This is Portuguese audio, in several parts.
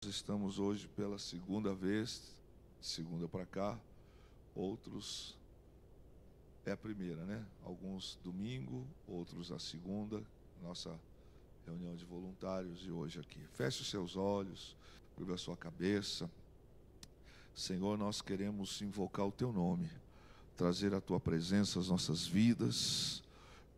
Estamos hoje pela segunda vez, de segunda para cá, outros é a primeira, né? Alguns domingo, outros a segunda, nossa reunião de voluntários de hoje aqui. Feche os seus olhos, curva a sua cabeça. Senhor, nós queremos invocar o Teu nome, trazer a Tua presença às nossas vidas,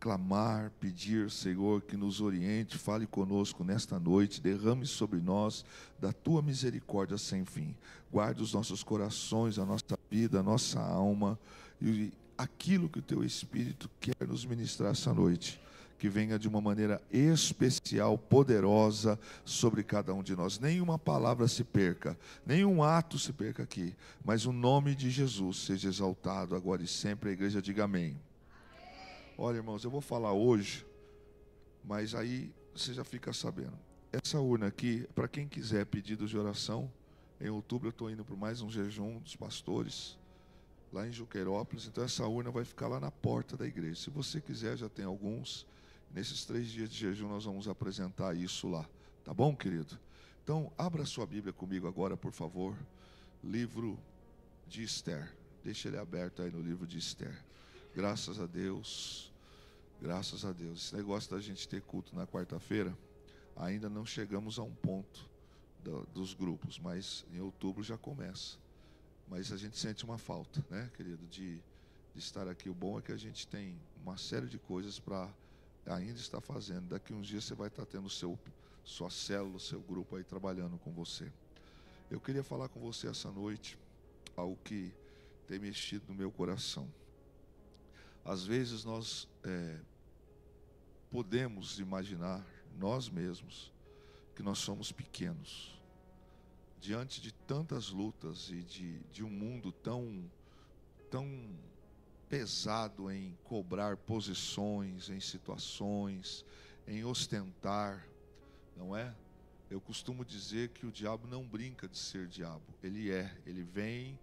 clamar, pedir, Senhor, que nos oriente, fale conosco nesta noite, derrame sobre nós da Tua misericórdia sem fim. Guarde os nossos corações, a nossa vida, a nossa alma e aquilo que o Teu Espírito quer nos ministrar essa noite, que venha de uma maneira especial, poderosa sobre cada um de nós. Nenhuma palavra se perca, nenhum ato se perca aqui, mas o nome de Jesus seja exaltado agora e sempre. A igreja diga amém. Olha, irmãos, eu vou falar hoje, mas aí você já fica sabendo. Essa urna aqui, para quem quiser pedidos de oração, em outubro eu estou indo para mais um jejum dos pastores, lá em Juqueirópolis, então essa urna vai ficar lá na porta da igreja. Se você quiser, já tem alguns. Nesses 3 dias de jejum nós vamos apresentar isso lá. Tá bom, querido? Então, abra sua Bíblia comigo agora, por favor. Livro de Esther. Deixa ele aberto aí no livro de Esther. Graças a Deus, graças a Deus. Esse negócio da gente ter culto na quarta-feira, ainda não chegamos a um ponto dos grupos, mas em outubro já começa. Mas a gente sente uma falta, né, querido, de estar aqui. O bom é que a gente tem uma série de coisas para ainda estar fazendo. Daqui uns dias você vai estar tendo sua célula, seu grupo aí trabalhando com você. Eu queria falar com você essa noite algo que tem mexido no meu coração. Às vezes nós podemos imaginar, nós mesmos, que nós somos pequenos. Diante de tantas lutas e de um mundo tão pesado em cobrar posições, em situações, em ostentar, não é? Eu costumo dizer que o diabo não brinca de ser diabo. Ele vem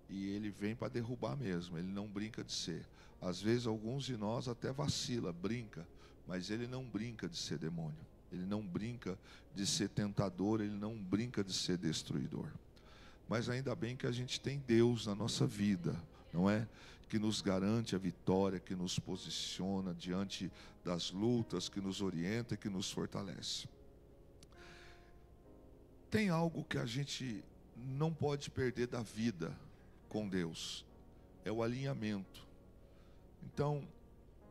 e ele vem para derrubar mesmo, ele não brinca de ser. Às vezes alguns de nós até vacila, brinca, mas ele não brinca de ser demônio. Ele não brinca de ser tentador, ele não brinca de ser destruidor. Mas ainda bem que a gente tem Deus na nossa vida, não é? Que nos garante a vitória, que nos posiciona diante das lutas, que nos orienta e que nos fortalece. Tem algo que a gente não pode perder da vida com Deus, é o alinhamento. Então,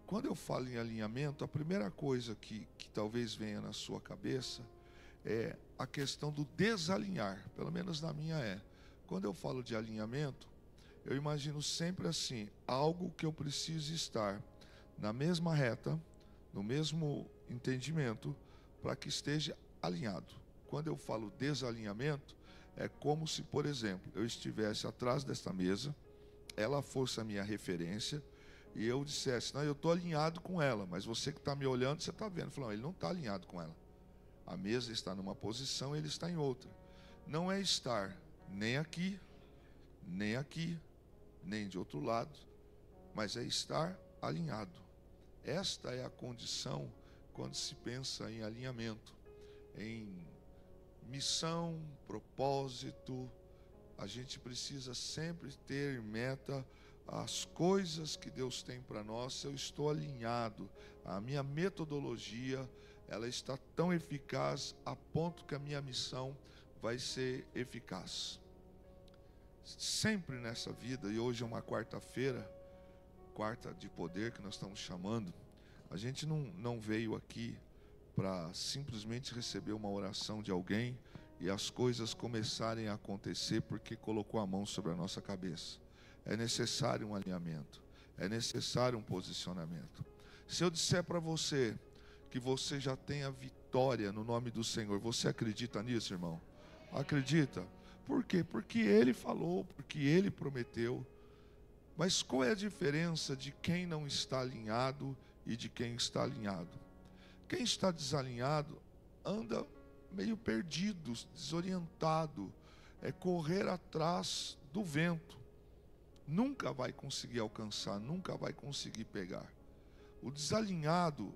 quando eu falo em alinhamento, a primeira coisa que talvez venha na sua cabeça é a questão do desalinhar, pelo menos na minha é. Quando eu falo de alinhamento, eu imagino sempre assim, algo que eu preciso estar na mesma reta, no mesmo entendimento, para que esteja alinhado. Quando eu falo desalinhamento, é como se, por exemplo, eu estivesse atrás desta mesa, ela fosse a minha referência, e eu dissesse, não, eu estou alinhado com ela, mas você que está me olhando, você está vendo. Falando, ele não está alinhado com ela. A mesa está numa posição, ele está em outra. Não é estar nem aqui, nem de outro lado, mas é estar alinhado. Esta é a condição quando se pensa em alinhamento, em missão, propósito. A gente precisa sempre ter em meta as coisas que Deus tem para nós. Se eu estou alinhado, a minha metodologia, ela está tão eficaz a ponto que a minha missão vai ser eficaz. Sempre nessa vida, e hoje é uma quarta-feira, quarta de poder que nós estamos chamando, a gente não veio aqui para simplesmente receber uma oração de alguém e as coisas começarem a acontecer porque colocou a mão sobre a nossa cabeça. É necessário um alinhamento, é necessário um posicionamento. Se eu disser para você que você já tem a vitória no nome do Senhor, você acredita nisso, irmão? Acredita? Por quê? Porque Ele falou, porque Ele prometeu. Mas qual é a diferença de quem não está alinhado e de quem está alinhado? Quem está desalinhado anda meio perdido, desorientado, é correr atrás do vento. Nunca vai conseguir alcançar, nunca vai conseguir pegar. O desalinhado,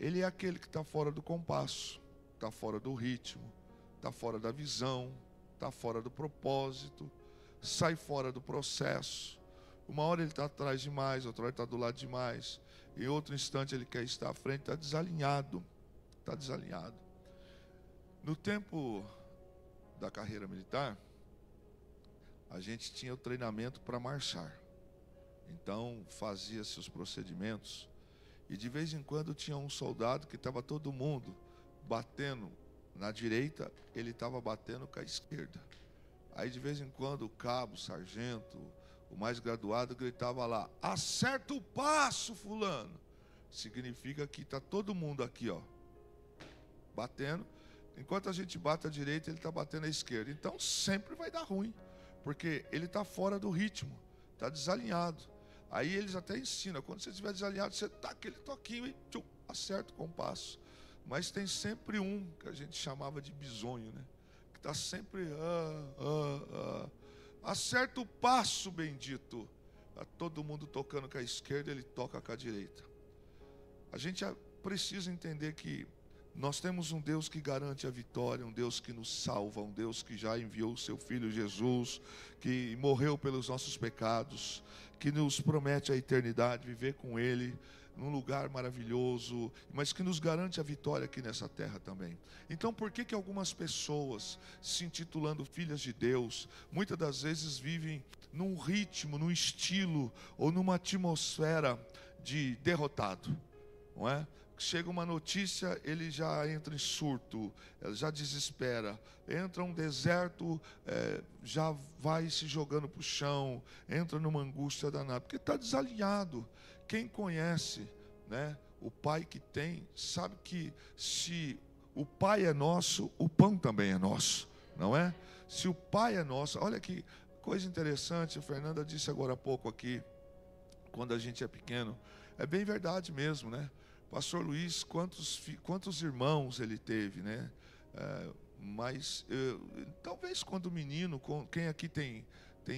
ele é aquele que está fora do compasso, está fora do ritmo, está fora da visão, está fora do propósito, sai fora do processo. Uma hora ele está atrás demais, outra hora ele está do lado demais. Em outro instante ele quer estar à frente, está desalinhado. Está desalinhado. No tempo da carreira militar, a gente tinha o treinamento para marchar. Então fazia-se os procedimentos. E de vez em quando tinha um soldado que estava todo mundo batendo na direita, ele estava batendo com a esquerda. Aí de vez em quando o cabo, o sargento, o mais graduado gritava lá: acerta o passo, fulano. Significa que está todo mundo aqui, ó, batendo. Enquanto a gente bate à direita, ele está batendo à esquerda. Então sempre vai dar ruim, porque ele está fora do ritmo, está desalinhado. Aí eles até ensinam: quando você estiver desalinhado, você dá aquele toquinho e tchum, acerta o compasso. Mas tem sempre um que a gente chamava de bisonho, né? Que está sempre acerta o passo, bendito. Está todo mundo tocando com a esquerda, ele toca com a direita. A gente precisa entender que nós temos um Deus que garante a vitória, um Deus que nos salva, um Deus que já enviou o seu Filho Jesus, que morreu pelos nossos pecados, que nos promete a eternidade, viver com Ele num lugar maravilhoso, mas que nos garante a vitória aqui nessa terra também. Então, por que algumas pessoas, se intitulando filhas de Deus, muitas das vezes vivem num ritmo, num estilo ou numa atmosfera de derrotado, não é? Chega uma notícia, ele já entra em surto, já desespera. Entra um deserto, já vai se jogando para o chão, entra numa angústia danada, porque está desalinhado. Quem conhece, né, o pai que tem, sabe que se o pai é nosso, o pão também é nosso, não é? Se o pai é nosso, olha que coisa interessante, a Fernanda disse agora há pouco aqui, quando a gente é pequeno, é bem verdade mesmo, né? Pastor Luiz, quantos irmãos ele teve, né? Mas talvez quando menino, quem aqui tem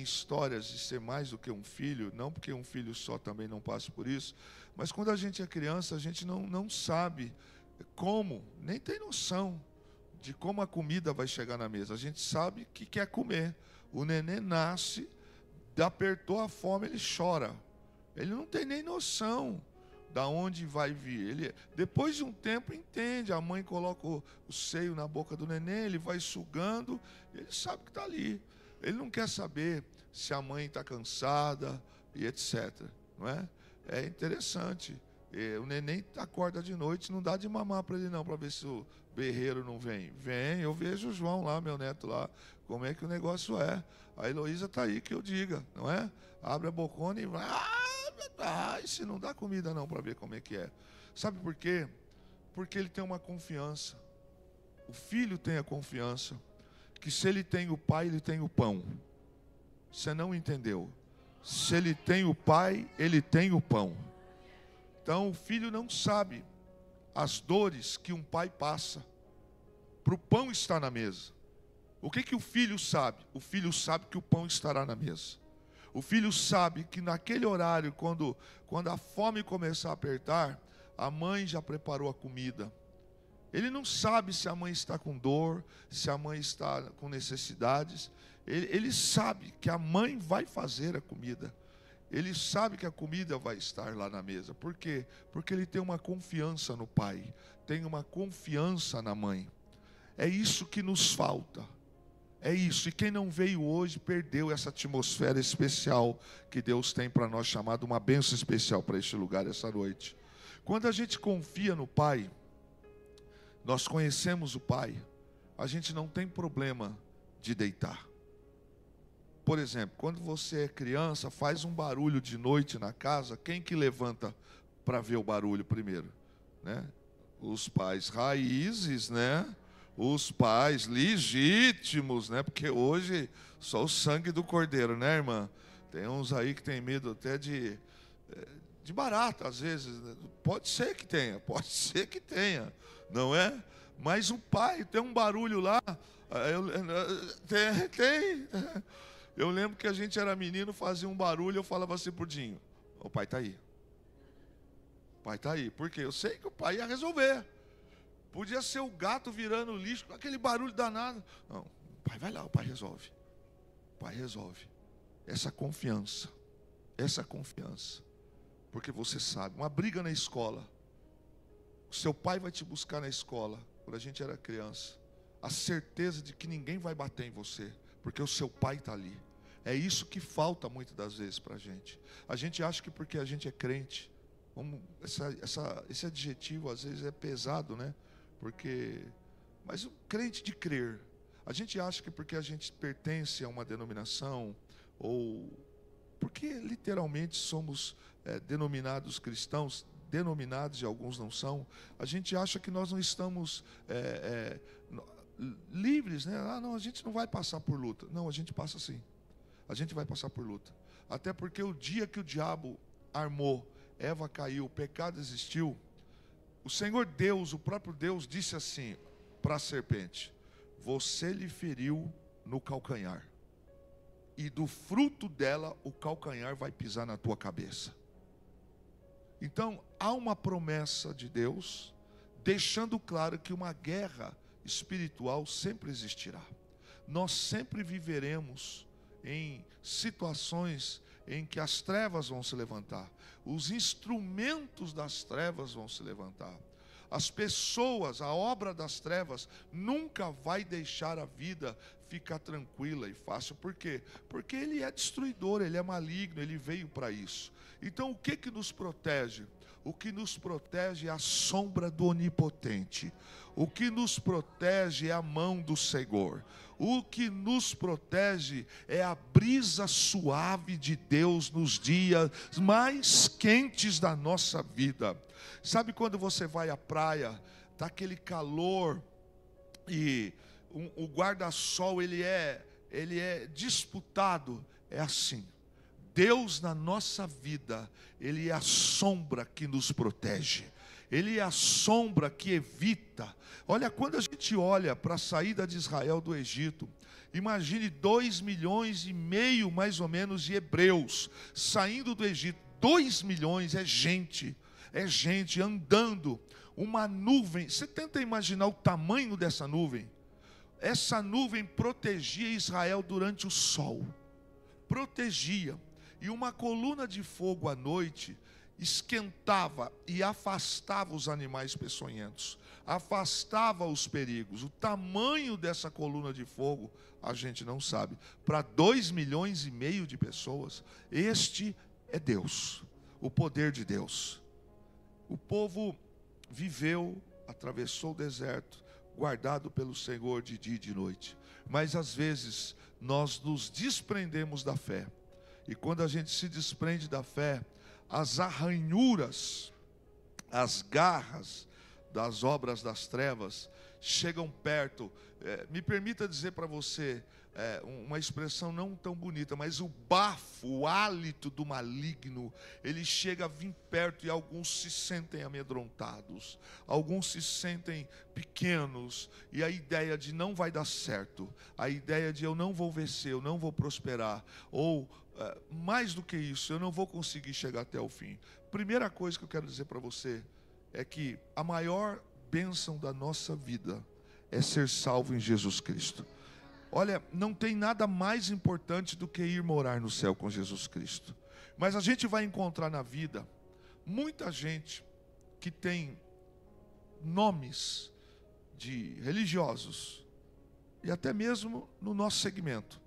histórias de ser mais do que um filho, não porque um filho só também não passa por isso, mas quando a gente é criança, a gente não sabe como, nem tem noção de como a comida vai chegar na mesa. A gente sabe que quer comer. O neném nasce, apertou a fome, ele chora. Ele não tem nem noção da onde vai vir. Ele, depois de um tempo, entende. A mãe coloca o seio na boca do neném, ele vai sugando, ele sabe que está ali. Ele não quer saber se a mãe está cansada e etc. Não é? É interessante. O neném acorda de noite, não dá de mamar para ele não, para ver se o berreiro não vem. Vem, eu vejo o João lá, meu neto lá, como é que o negócio é. A Heloísa está aí, que eu diga, não é? Abre a bocona e vai... e se não dá comida não, para ver como é que é. Sabe por quê? Porque ele tem uma confiança. O filho tem a confiança que se ele tem o pai, ele tem o pão. Você não entendeu? Se ele tem o pai, ele tem o pão. Então o filho não sabe as dores que um pai passa para o pão estar na mesa. O que o filho sabe? O filho sabe que o pão estará na mesa. O filho sabe que naquele horário, quando a fome começar a apertar, a mãe já preparou a comida. Ele não sabe se a mãe está com dor, se a mãe está com necessidades. Ele sabe que a mãe vai fazer a comida. Ele sabe que a comida vai estar lá na mesa. Por quê? Porque ele tem uma confiança no pai, tem uma confiança na mãe. É isso que nos falta. É isso. E quem não veio hoje perdeu essa atmosfera especial que Deus tem para nós, chamada uma bênção especial para este lugar essa noite. Quando a gente confia no pai, nós conhecemos o pai, a gente não tem problema de deitar. Por exemplo, quando você é criança, faz um barulho de noite na casa, quem que levanta para ver o barulho primeiro? Né? Os pais raízes, né? Os pais legítimos, né? Porque hoje só o sangue do cordeiro, né, irmã? Tem uns aí que tem medo até de barata, às vezes. Pode ser que tenha, não é? Mas o pai tem um barulho lá, tem. Eu lembro que a gente era menino, fazia um barulho, eu falava assim pro Dinho: o pai está aí. O pai está aí. Por quê? Eu sei que o pai ia resolver. Podia ser o gato virando lixo, aquele barulho danado. Não, o pai vai lá, o pai resolve. O pai resolve. Essa confiança. Porque você sabe, uma briga na escola. O seu pai vai te buscar na escola, quando a gente era criança. A certeza de que ninguém vai bater em você, porque o seu pai está ali. É isso que falta muitas das vezes para a gente. A gente acha que porque a gente é crente, esse adjetivo às vezes é pesado, né? Mas o crente de crer. A gente acha que porque a gente pertence a uma denominação, ou porque literalmente somos denominados cristãos, denominados e alguns não são, a gente acha que nós não estamos livres, né? Não, a gente não vai passar por luta. Não, a gente passa sim. A gente vai passar por luta. Até porque o dia que o diabo armou, Eva caiu, o pecado existiu, o Senhor Deus, o próprio Deus, disse assim para a serpente: você lhe feriu no calcanhar, e do fruto dela o calcanhar vai pisar na tua cabeça. Então há uma promessa de Deus, deixando claro que uma guerra espiritual sempre existirá. Nós sempre viveremos em situações em que as trevas vão se levantar, os instrumentos das trevas vão se levantar. As pessoas, a obra das trevas nunca vai deixar a vida ficar tranquila e fácil. Por quê? Porque ele é destruidor, ele é maligno, ele veio para isso. Então o que nos protege? O que nos protege é a sombra do Onipotente. O que nos protege é a mão do Senhor. O que nos protege é a brisa suave de Deus nos dias mais quentes da nossa vida. Sabe quando você vai à praia, está aquele calor e o guarda-sol ele é disputado? É assim. Deus na nossa vida, Ele é a sombra que nos protege. Ele é a sombra que evita. Olha, quando a gente olha para a saída de Israel do Egito, imagine 2,5 milhões mais ou menos de hebreus saindo do Egito. 2 milhões é gente andando, uma nuvem. Você tenta imaginar o tamanho dessa nuvem? Essa nuvem protegia Israel durante o sol, protegia. E uma coluna de fogo à noite esquentava e afastava os animais peçonhentos, afastava os perigos. O tamanho dessa coluna de fogo a gente não sabe. Para 2,5 milhões de pessoas, este é Deus, o poder de Deus. O povo viveu, atravessou o deserto, guardado pelo Senhor de dia e de noite. Mas às vezes nós nos desprendemos da fé. E quando a gente se desprende da fé, as arranhuras, as garras das obras das trevas chegam perto. Me permita dizer para você, uma expressão não tão bonita, mas o bafo, o hálito do maligno, ele chega a vir perto e alguns se sentem amedrontados, alguns se sentem pequenos, e a ideia de não vai dar certo, a ideia de eu não vou vencer, eu não vou prosperar, ou mais do que isso, eu não vou conseguir chegar até o fim. Primeira coisa que eu quero dizer para você é que a maior bênção da nossa vida é ser salvo em Jesus Cristo. Olha, não tem nada mais importante do que ir morar no céu com Jesus Cristo. Mas a gente vai encontrar na vida muita gente que tem nomes de religiosos, e até mesmo no nosso segmento,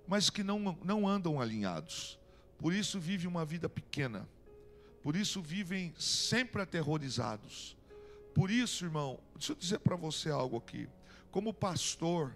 mas que não andam alinhados. Por isso vivem uma vida pequena. Por isso vivem sempre aterrorizados. Por isso, irmão, deixa eu dizer para você algo aqui. Como pastor,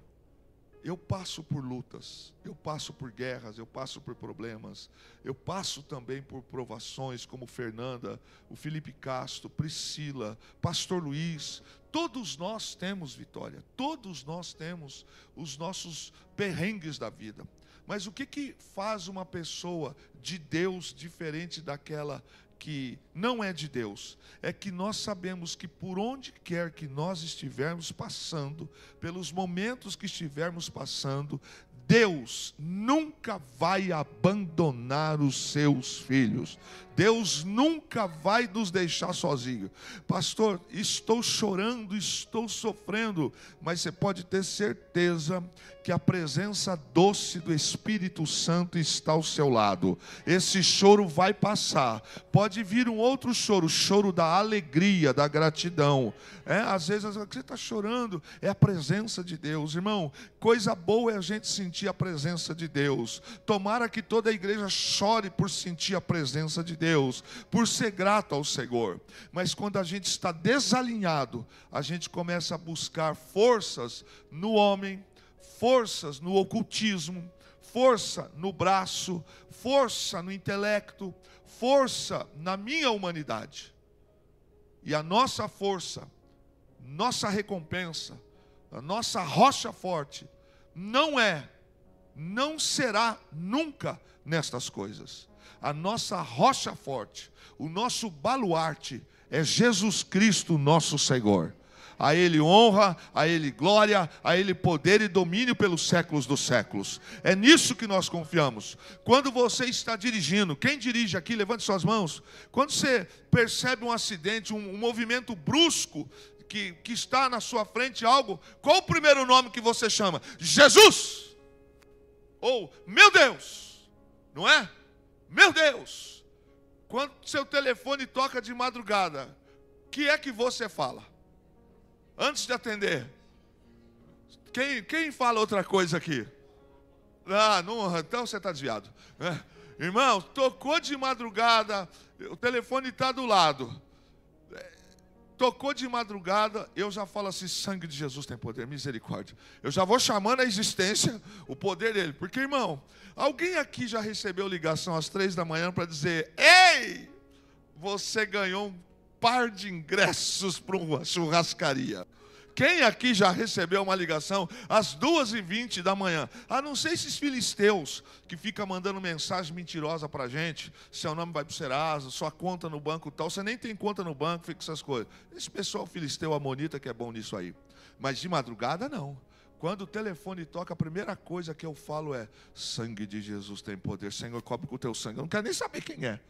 eu passo por lutas, eu passo por guerras, eu passo por problemas, eu passo também por provações, como Fernanda, o Felipe Castro, Priscila, Pastor Luiz. Todos nós temos, Vitória, todos nós temos os nossos perrengues da vida. Mas o que faz uma pessoa de Deus diferente daquela que não é de Deus? É que nós sabemos que por onde quer que nós estivermos passando, pelos momentos que estivermos passando, Deus nunca vai abandonar os seus filhos. Deus nunca vai nos deixar sozinhos. Pastor, estou chorando, estou sofrendo, mas você pode ter certeza que a presença doce do Espírito Santo está ao seu lado. Esse choro vai passar. Pode vir um outro choro, o choro da alegria, da gratidão. Às vezes você está chorando, é a presença de Deus. Irmão, coisa boa é a gente sentir a presença de Deus. Tomara que toda a igreja chore por sentir a presença de Deus, por ser grato ao Senhor. Mas quando a gente está desalinhado, a gente começa a buscar forças no homem, forças no ocultismo, força no braço, força no intelecto, força na minha humanidade. E a nossa força, nossa recompensa, a nossa rocha forte, não será nunca nestas coisas. A nossa rocha forte, o nosso baluarte é Jesus Cristo, nosso Senhor. A Ele honra, a Ele glória, a Ele poder e domínio pelos séculos dos séculos. É nisso que nós confiamos. Quando você está dirigindo, quem dirige aqui, levante suas mãos. Quando você percebe um acidente, um movimento brusco que está na sua frente, algo, qual o primeiro nome que você chama? Jesus! Ou, meu Deus! Não é? Meu Deus! Quando seu telefone toca de madrugada, o que é que você fala? Antes de atender, quem fala outra coisa aqui? Não, então você está desviado. Irmão, tocou de madrugada, o telefone está do lado. Tocou de madrugada, eu já falo assim: sangue de Jesus tem poder, misericórdia. Eu já vou chamando a existência, o poder dele. Porque, irmão, alguém aqui já recebeu ligação às 3 da manhã para dizer: ei, você ganhou um par de ingressos para uma churrascaria? Quem aqui já recebeu uma ligação às 2h20 da manhã? A não ser esses filisteus que ficam mandando mensagem mentirosa para a gente: seu nome vai para o Serasa, sua conta no banco tal. Você nem tem conta no banco, fica essas coisas. Esse pessoal filisteu amonita que é bom nisso aí. Mas de madrugada não. Quando o telefone toca, a primeira coisa que eu falo é: sangue de Jesus tem poder. Senhor, cobre com o teu sangue. Eu não quero nem saber quem é.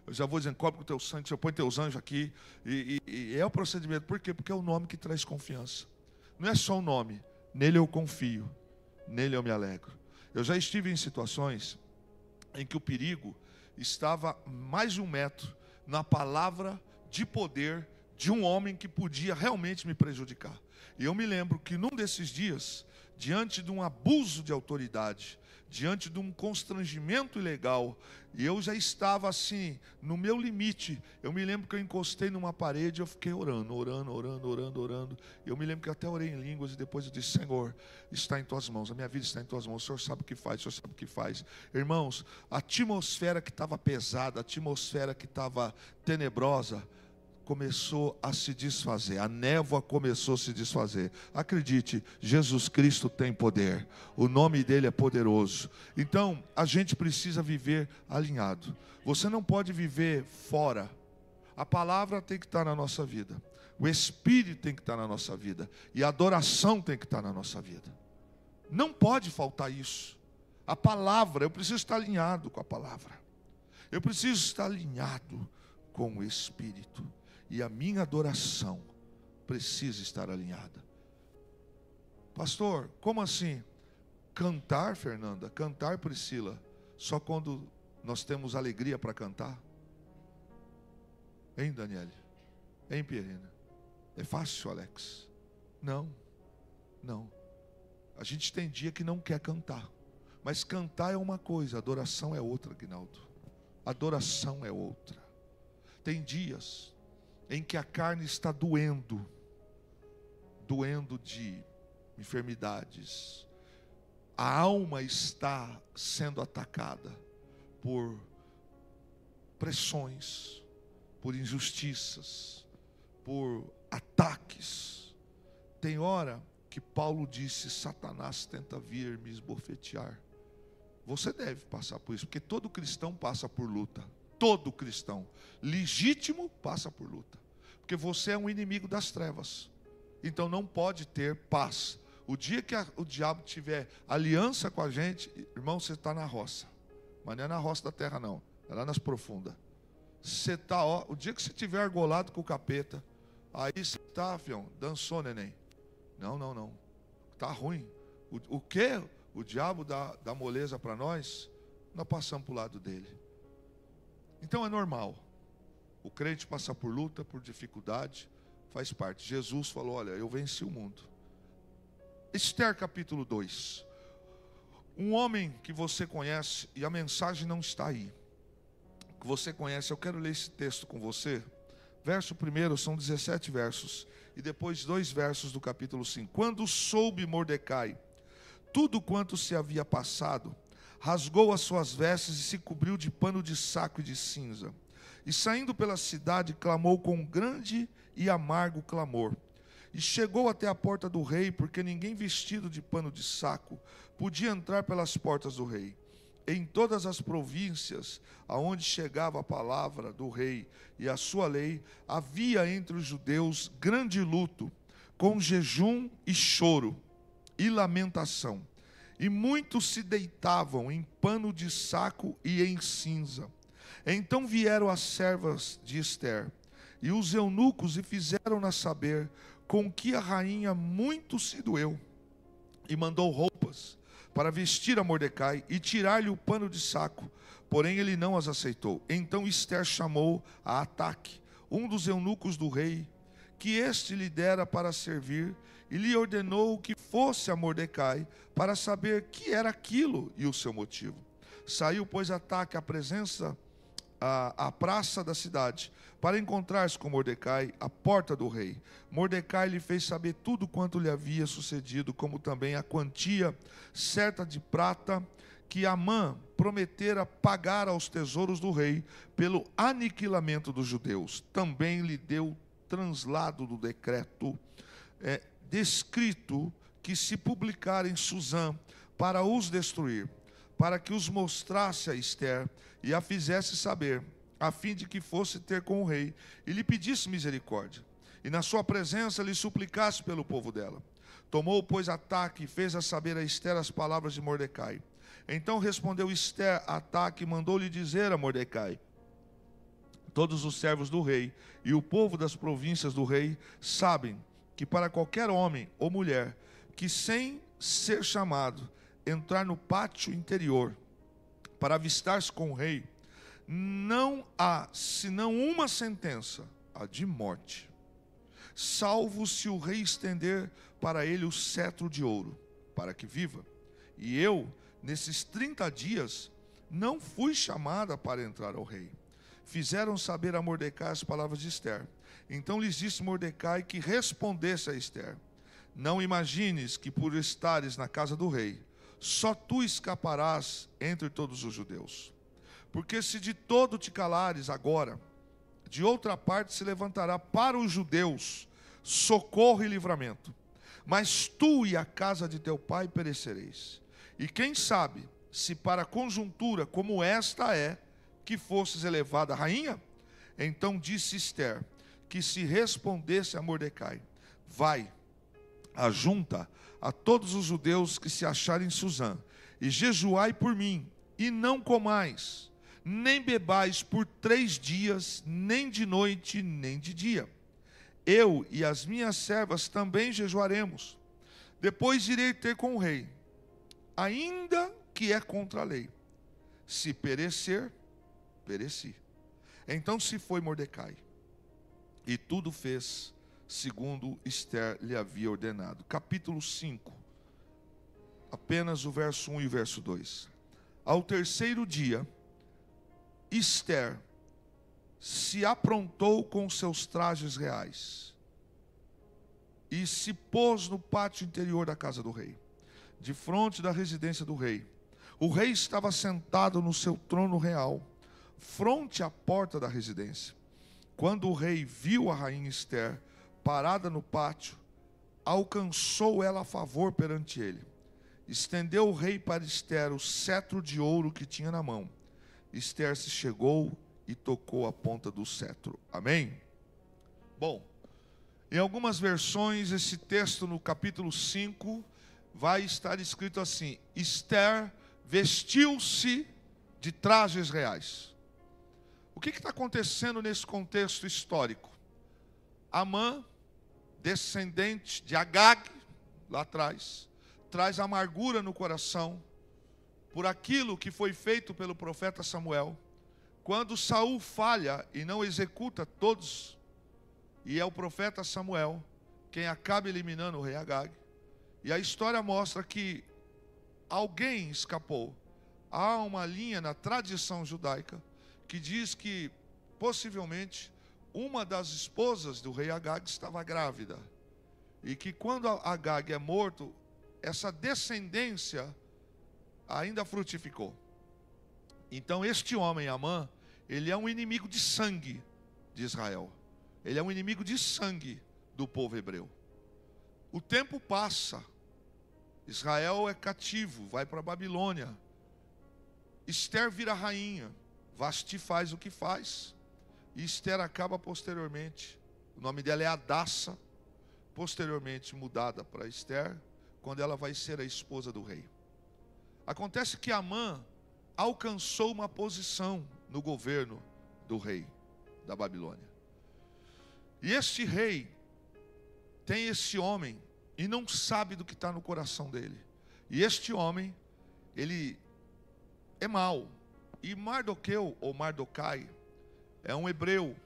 Eu já vou dizendo: cobre com o teu sangue, Senhor, põe teus anjos aqui. E é o procedimento. Por quê? Porque é o nome que traz confiança. Não é só o nome. Nele eu confio. Nele eu me alegro. Eu já estive em situações em que o perigo estava mais de 1 metro na palavra de poder de um homem que podia realmente me prejudicar. E eu me lembro que num desses dias, diante de um abuso de autoridade, diante de um constrangimento ilegal, e eu já estava assim, no meu limite. Eu me lembro que eu encostei numa parede e eu fiquei orando. Eu me lembro que eu até orei em línguas e depois eu disse: Senhor, está em tuas mãos, a minha vida está em tuas mãos, o Senhor sabe o que faz, o Senhor sabe o que faz. Irmãos, a atmosfera que estava pesada, a atmosfera que estava tenebrosa, começou a se desfazer, a névoa começou a se desfazer. Acredite, Jesus Cristo tem poder, o nome dele é poderoso. Então, a gente precisa viver alinhado. Você não pode viver fora. A palavra tem que estar na nossa vida, o Espírito tem que estar na nossa vida, e a adoração tem que estar na nossa vida. Não pode faltar isso. A palavra, eu preciso estar alinhado com a palavra. Eu preciso estar alinhado com o Espírito. E a minha adoração precisa estar alinhada. Pastor, como assim? Cantar, Fernanda, cantar, Priscila, só quando nós temos alegria para cantar? Hein, Daniele? Hein, Pierina? É fácil, Alex? Não. A gente tem dia que não quer cantar. Mas cantar é uma coisa, adoração é outra, Guinaldo. Adoração é outra. Tem dias em que a carne está doendo de enfermidades. A alma está sendo atacada por pressões, por injustiças, por ataques. Tem hora que Paulo disse: Satanás tenta vir me esbofetear. Você deve passar por isso, porque todo cristão passa por luta. Todo cristão legítimo passa por luta, porque você é um inimigo das trevas. Então não pode ter paz. O dia que o diabo tiver aliança com a gente, irmão, você está na roça. Mas não é na roça da terra, não. É lá nas profundas. Você está, ó, o dia que você tiver argolado com o capeta, aí você está, fião, dançou, neném. Não. Está ruim. O que o diabo dá moleza para nós passamos para o lado dele. Então é normal. O crente passar por luta, por dificuldade, faz parte. Jesus falou, olha, eu venci o mundo. Esther capítulo 2. Um homem que você conhece, e a mensagem não está aí, que você conhece, eu quero ler esse texto com você. Verso 1, são 17 versos, e depois 2 versos do capítulo 5. Quando soube Mordecai tudo quanto se havia passado, rasgou as suas vestes e se cobriu de pano de saco e de cinza. E saindo pela cidade, clamou com grande e amargo clamor. E chegou até a porta do rei, porque ninguém vestido de pano de saco podia entrar pelas portas do rei. Em todas as províncias aonde chegava a palavra do rei e a sua lei, havia entre os judeus grande luto, com jejum e choro e lamentação. E muitos se deitavam em pano de saco e em cinza. Então vieram as servas de Esther e os eunucos e fizeram-na saber com que a rainha muito se doeu. E mandou roupas para vestir a Mordecai e tirar-lhe o pano de saco, porém ele não as aceitou. Então Esther chamou a Ataque, um dos eunucos do rei, que este lhe dera para servir, e lhe ordenou que fosse a Mordecai para saber que era aquilo e o seu motivo. Saiu, pois, Ataque à praça da cidade, para encontrar-se com Mordecai à porta do rei. Mordecai lhe fez saber tudo quanto lhe havia sucedido, como também a quantia certa de prata que Amã prometera pagar aos tesouros do rei pelo aniquilamento dos judeus. Também lhe deu translado do decreto descrito que se publicar em Susã para os destruir, para que os mostrasse a Esther e a fizesse saber, a fim de que fosse ter com o rei e lhe pedisse misericórdia, e na sua presença lhe suplicasse pelo povo dela. Tomou, pois, Ataque e fez a saber a Esther as palavras de Mordecai. Então respondeu Esther a Ataque e mandou-lhe dizer a Mordecai: todos os servos do rei e o povo das províncias do rei sabem que para qualquer homem ou mulher que sem ser chamado entrar no pátio interior para avistar-se com o rei, não há senão uma sentença, a de morte, salvo se o rei estender para ele o cetro de ouro, para que viva. E eu, nesses 30 dias, não fui chamada para entrar ao rei. Fizeram saber a Mordecai as palavras de Esther. Então lhes disse Mordecai que respondesse a Esther: não imagines que por estares na casa do rei, só tu escaparás entre todos os judeus. Porque se de todo te calares agora, de outra parte se levantará para os judeus socorro e livramento. Mas tu e a casa de teu pai perecereis. E quem sabe, se para conjuntura como esta é, que fosses elevada a rainha? Então disse Esther que se respondesse a Mordecai: vai, ajunta a todos os judeus que se acharem em Susã, e jejuai por mim, e não comais, nem bebais por 3 dias, nem de noite, nem de dia. Eu e as minhas servas também jejuaremos. Depois irei ter com o rei, ainda que é contra a lei. Se perecer, pereci. Então se foi Mordecai, e tudo fez segundo Esther lhe havia ordenado. Capítulo 5, apenas o verso 1 e o verso 2. Ao terceiro dia, Esther se aprontou com seus trajes reais e se pôs no pátio interior da casa do rei, de frente da residência do rei. O rei estava sentado no seu trono real, fronte à porta da residência. Quando o rei viu a rainha Esther parada no pátio, alcançou ela favor perante ele. Estendeu o rei para Esther o cetro de ouro que tinha na mão. Esther se chegou e tocou a ponta do cetro. Amém? Bom, em algumas versões, esse texto no capítulo 5, vai estar escrito assim: Esther vestiu-se de trajes reais. O que está acontecendo nesse contexto histórico? Amã, descendente de Agag, lá atrás, traz amargura no coração por aquilo que foi feito pelo profeta Samuel. Quando Saul falha e não executa todos, e é o profeta Samuel quem acaba eliminando o rei Agag. E a história mostra que alguém escapou. Há uma linha na tradição judaica que diz que possivelmente uma das esposas do rei Agag estava grávida. E que quando Agag é morto, essa descendência ainda frutificou. Então este homem, Amã, ele é um inimigo de sangue de Israel. Ele é um inimigo de sangue do povo hebreu. O tempo passa. Israel é cativo, vai para a Babilônia. Esther vira rainha. Vasti faz o que faz. E Esther acaba posteriormente. O nome dela é Hadassa. Posteriormente mudada para Esther, quando ela vai ser a esposa do rei. Acontece que Amã alcançou uma posição no governo do rei da Babilônia. E este rei tem esse homem e não sabe do que está no coração dele. E este homem, ele é mau. E Mardoqueu, ou Mardocai, é um hebreu.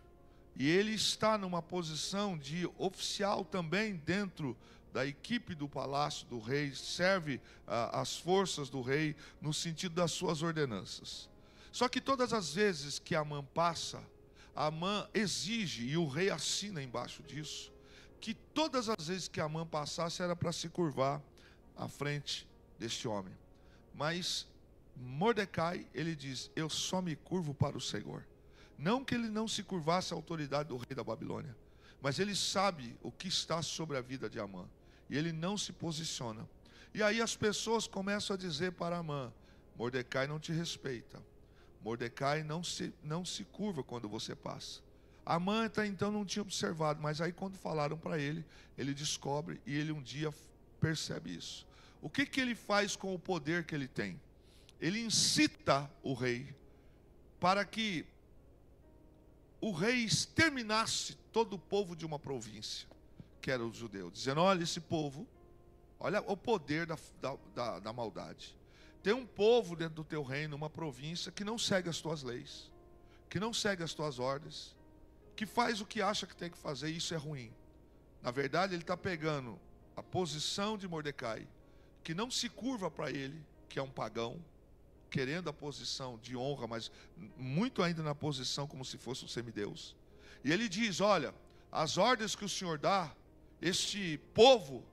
E ele está numa posição de oficial também dentro da equipe do palácio do rei, serve as forças do rei no sentido das suas ordenanças. Só que todas as vezes que Amã passa, Amã exige, e o rei assina embaixo disso, que todas as vezes que Amã passasse era para se curvar à frente deste homem. Mas Mordecai, ele diz: eu só me curvo para o Senhor. Não que ele não se curvasse à autoridade do rei da Babilônia, mas ele sabe o que está sobre a vida de Amã, e ele não se posiciona. E aí as pessoas começam a dizer para Amã: Mordecai não te respeita, Mordecai não se curva quando você passa. Amã até então não tinha observado, mas aí quando falaram para ele, ele descobre, e ele um dia percebe isso. O que ele faz com o poder que ele tem? Ele incita o rei para que o rei exterminasse todo o povo de uma província, que era os judeus, dizendo: olha esse povo, olha o poder da maldade. Tem um povo dentro do teu reino, uma província, que não segue as tuas leis, que não segue as tuas ordens, que faz o que acha que tem que fazer, e isso é ruim. Na verdade, ele está pegando a posição de Mordecai, que não se curva para ele, que é um pagão, querendo a posição de honra, mas muito ainda na posição como se fosse um semideus. E ele diz: olha, as ordens que o Senhor dá, este povo,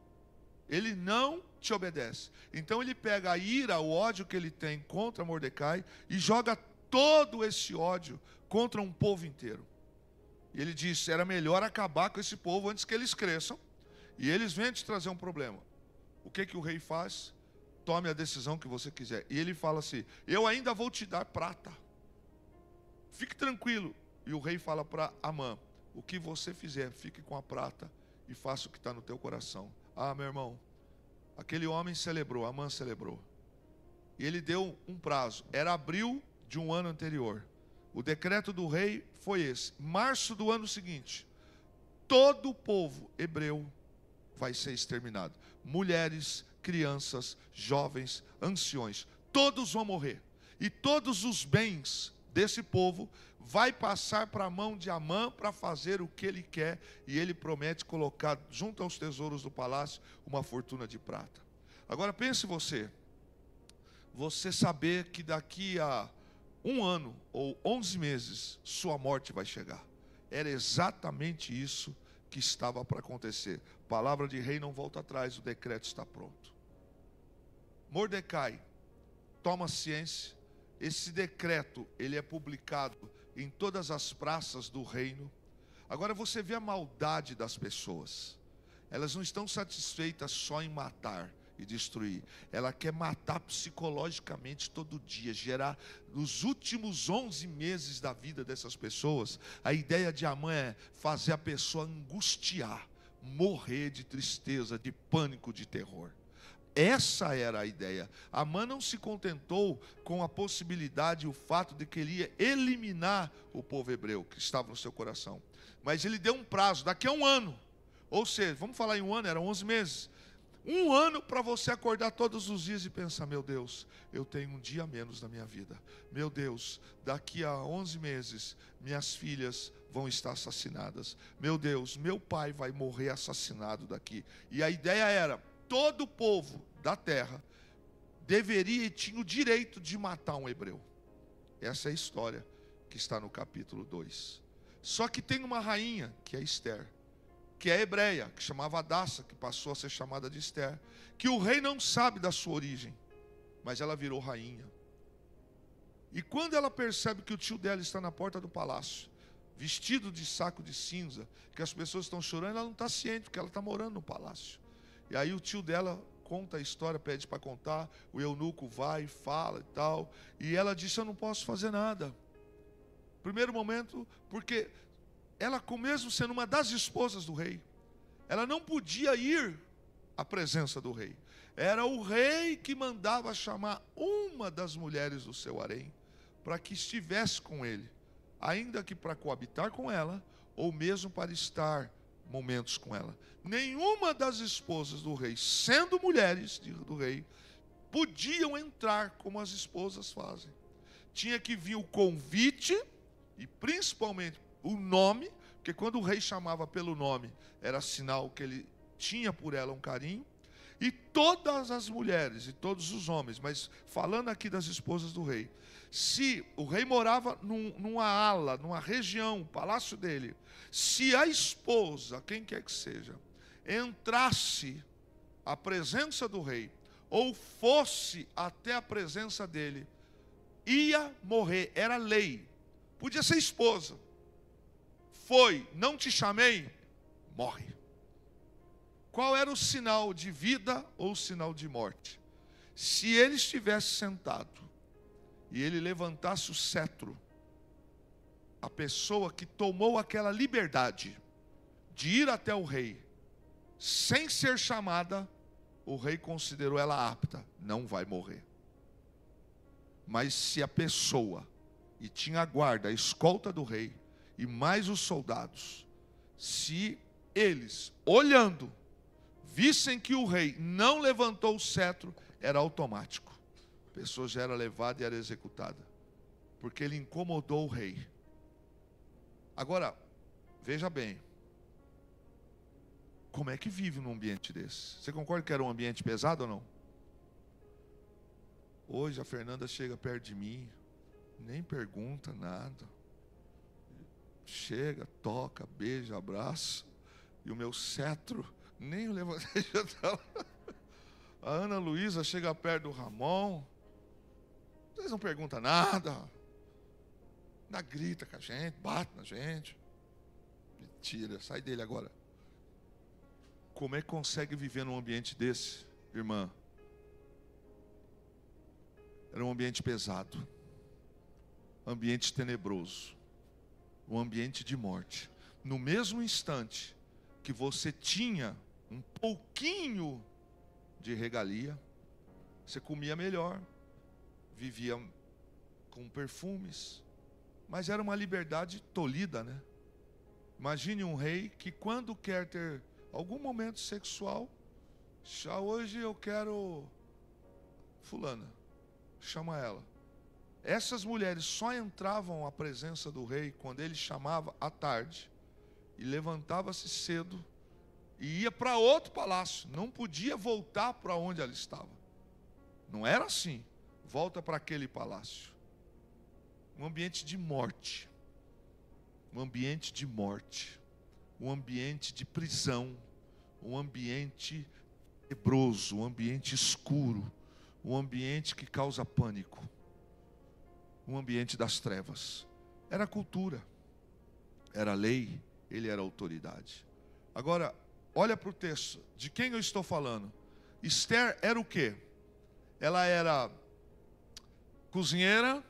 ele não te obedece. Então ele pega a ira, o ódio que ele tem contra Mordecai e joga todo esse ódio contra um povo inteiro. E ele diz: era melhor acabar com esse povo antes que eles cresçam e eles venham te trazer um problema. O que o rei faz? Tome a decisão que você quiser. E ele fala assim: eu ainda vou te dar prata, fique tranquilo. E o rei fala para Amã: o que você fizer, fique com a prata e faça o que está no teu coração. Ah, meu irmão, aquele homem celebrou, Amã celebrou. E ele deu um prazo, era abril de um ano anterior. O decreto do rei foi esse: março do ano seguinte, todo o povo hebreu vai ser exterminado. Mulheres, crianças, jovens, anciões, todos vão morrer. E todos os bens desse povo vai passar para a mão de Amã para fazer o que ele quer. E ele promete colocar junto aos tesouros do palácio uma fortuna de prata. Agora pense você saber que daqui a um ano ou 11 meses sua morte vai chegar. Era exatamente isso que estava para acontecer. Palavra de rei não volta atrás, o decreto está pronto. Mordecai toma ciência. Esse decreto, ele é publicado em todas as praças do reino. Agora você vê a maldade das pessoas. Elas não estão satisfeitas só em matar e destruir. Ela quer matar psicologicamente todo dia, gerar nos últimos 11 meses da vida dessas pessoas. A ideia de Amã é fazer a pessoa angustiar, morrer de tristeza, de pânico, de terror. Essa era a ideia. Amã não se contentou com a possibilidade e o fato de que ele ia eliminar o povo hebreu que estava no seu coração. Mas ele deu um prazo, daqui a 1 ano. Ou seja, vamos falar em 1 ano, eram 11 meses. 1 ano para você acordar todos os dias e pensar: meu Deus, eu tenho um dia a menos na minha vida. Meu Deus, daqui a 11 meses, minhas filhas vão estar assassinadas. Meu Deus, meu pai vai morrer assassinado daqui. E a ideia era, todo o povo da terra deveria e tinha o direito de matar um hebreu. Essa é a história que está no capítulo 2. Só que tem uma rainha, que é Ester, que é hebreia, que chamava Hadassa, que passou a ser chamada de Ester, que o rei não sabe da sua origem, mas ela virou rainha. E quando ela percebe que o tio dela está na porta do palácio, vestido de saco de cinza, que as pessoas estão chorando, ela não está ciente, porque ela está morando no palácio. E aí o tio dela conta a história, pede para contar, o eunuco vai, fala e tal, e ela disse: eu não posso fazer nada. Primeiro momento, porque ela, mesmo sendo uma das esposas do rei, ela não podia ir à presença do rei. Era o rei que mandava chamar uma das mulheres do seu harém para que estivesse com ele, ainda que para coabitar com ela, ou mesmo para estar momentos com ela. Nenhuma das esposas do rei, sendo mulheres do rei, podiam entrar como as esposas fazem. Tinha que vir o convite e principalmente o nome, porque quando o rei chamava pelo nome, era sinal que ele tinha por ela um carinho. E todas as mulheres e todos os homens, mas falando aqui das esposas do rei, se o rei morava numa ala, numa região, palácio dele, se a esposa, quem quer que seja, entrasse à presença do rei, ou fosse até a presença dele, ia morrer, era lei. Podia ser esposa. Foi, não te chamei, morre. Qual era o sinal de vida ou o sinal de morte? Se ele estivesse sentado e ele levantasse o cetro, a pessoa que tomou aquela liberdade de ir até o rei, sem ser chamada, o rei considerou ela apta, não vai morrer. Mas se a pessoa, e tinha a guarda, a escolta do rei, e mais os soldados, se eles, olhando, vissem que o rei não levantou o cetro, era automático. A pessoa já era levada e era executada, porque ele incomodou o rei. Agora, veja bem, como é que vive num ambiente desse? Você concorda que era um ambiente pesado ou não? Hoje a Fernanda chega perto de mim, nem pergunta nada. Chega, toca, beija, abraça. E o meu cetro, nem o levantei. A Ana Luísa chega perto do Ramon. Vocês não perguntam nada. Ainda grita com a gente, bate na gente. Mentira, sai dele agora. Como é que consegue viver num ambiente desse, irmã? Era um ambiente pesado, ambiente tenebroso, um ambiente de morte. No mesmo instante que você tinha um pouquinho de regalia, você comia melhor, vivia com perfumes, mas era uma liberdade tolhida, né? Imagine um rei que, quando quer ter algum momento sexual, já hoje eu quero fulana, chama ela. Essas mulheres só entravam à presença do rei quando ele chamava à tarde, e levantava-se cedo e ia para outro palácio, não podia voltar para onde ela estava. Não era assim, volta para aquele palácio. Um ambiente de morte, um ambiente de morte, um ambiente de prisão, um ambiente tenebroso, um ambiente escuro, um ambiente que causa pânico, um ambiente das trevas. Era cultura, era lei, ele era autoridade. Agora, olha para o texto, de quem eu estou falando? Ester era o quê? Ela era cozinheira,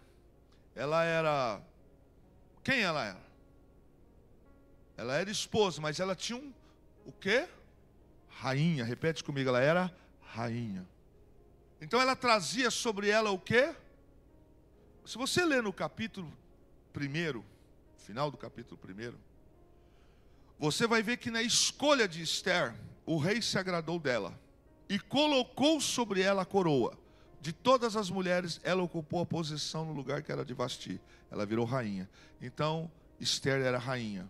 ela era... Quem ela era? Ela era esposa, mas ela tinha o quê? Rainha, repete comigo, ela era rainha. Então ela trazia sobre ela o quê? Se você ler no capítulo 1, final do capítulo 1, você vai ver que na escolha de Esther, o rei se agradou dela e colocou sobre ela a coroa. De todas as mulheres, ela ocupou a posição no lugar que era de Vasti. Ela virou rainha. Então, Esther era rainha.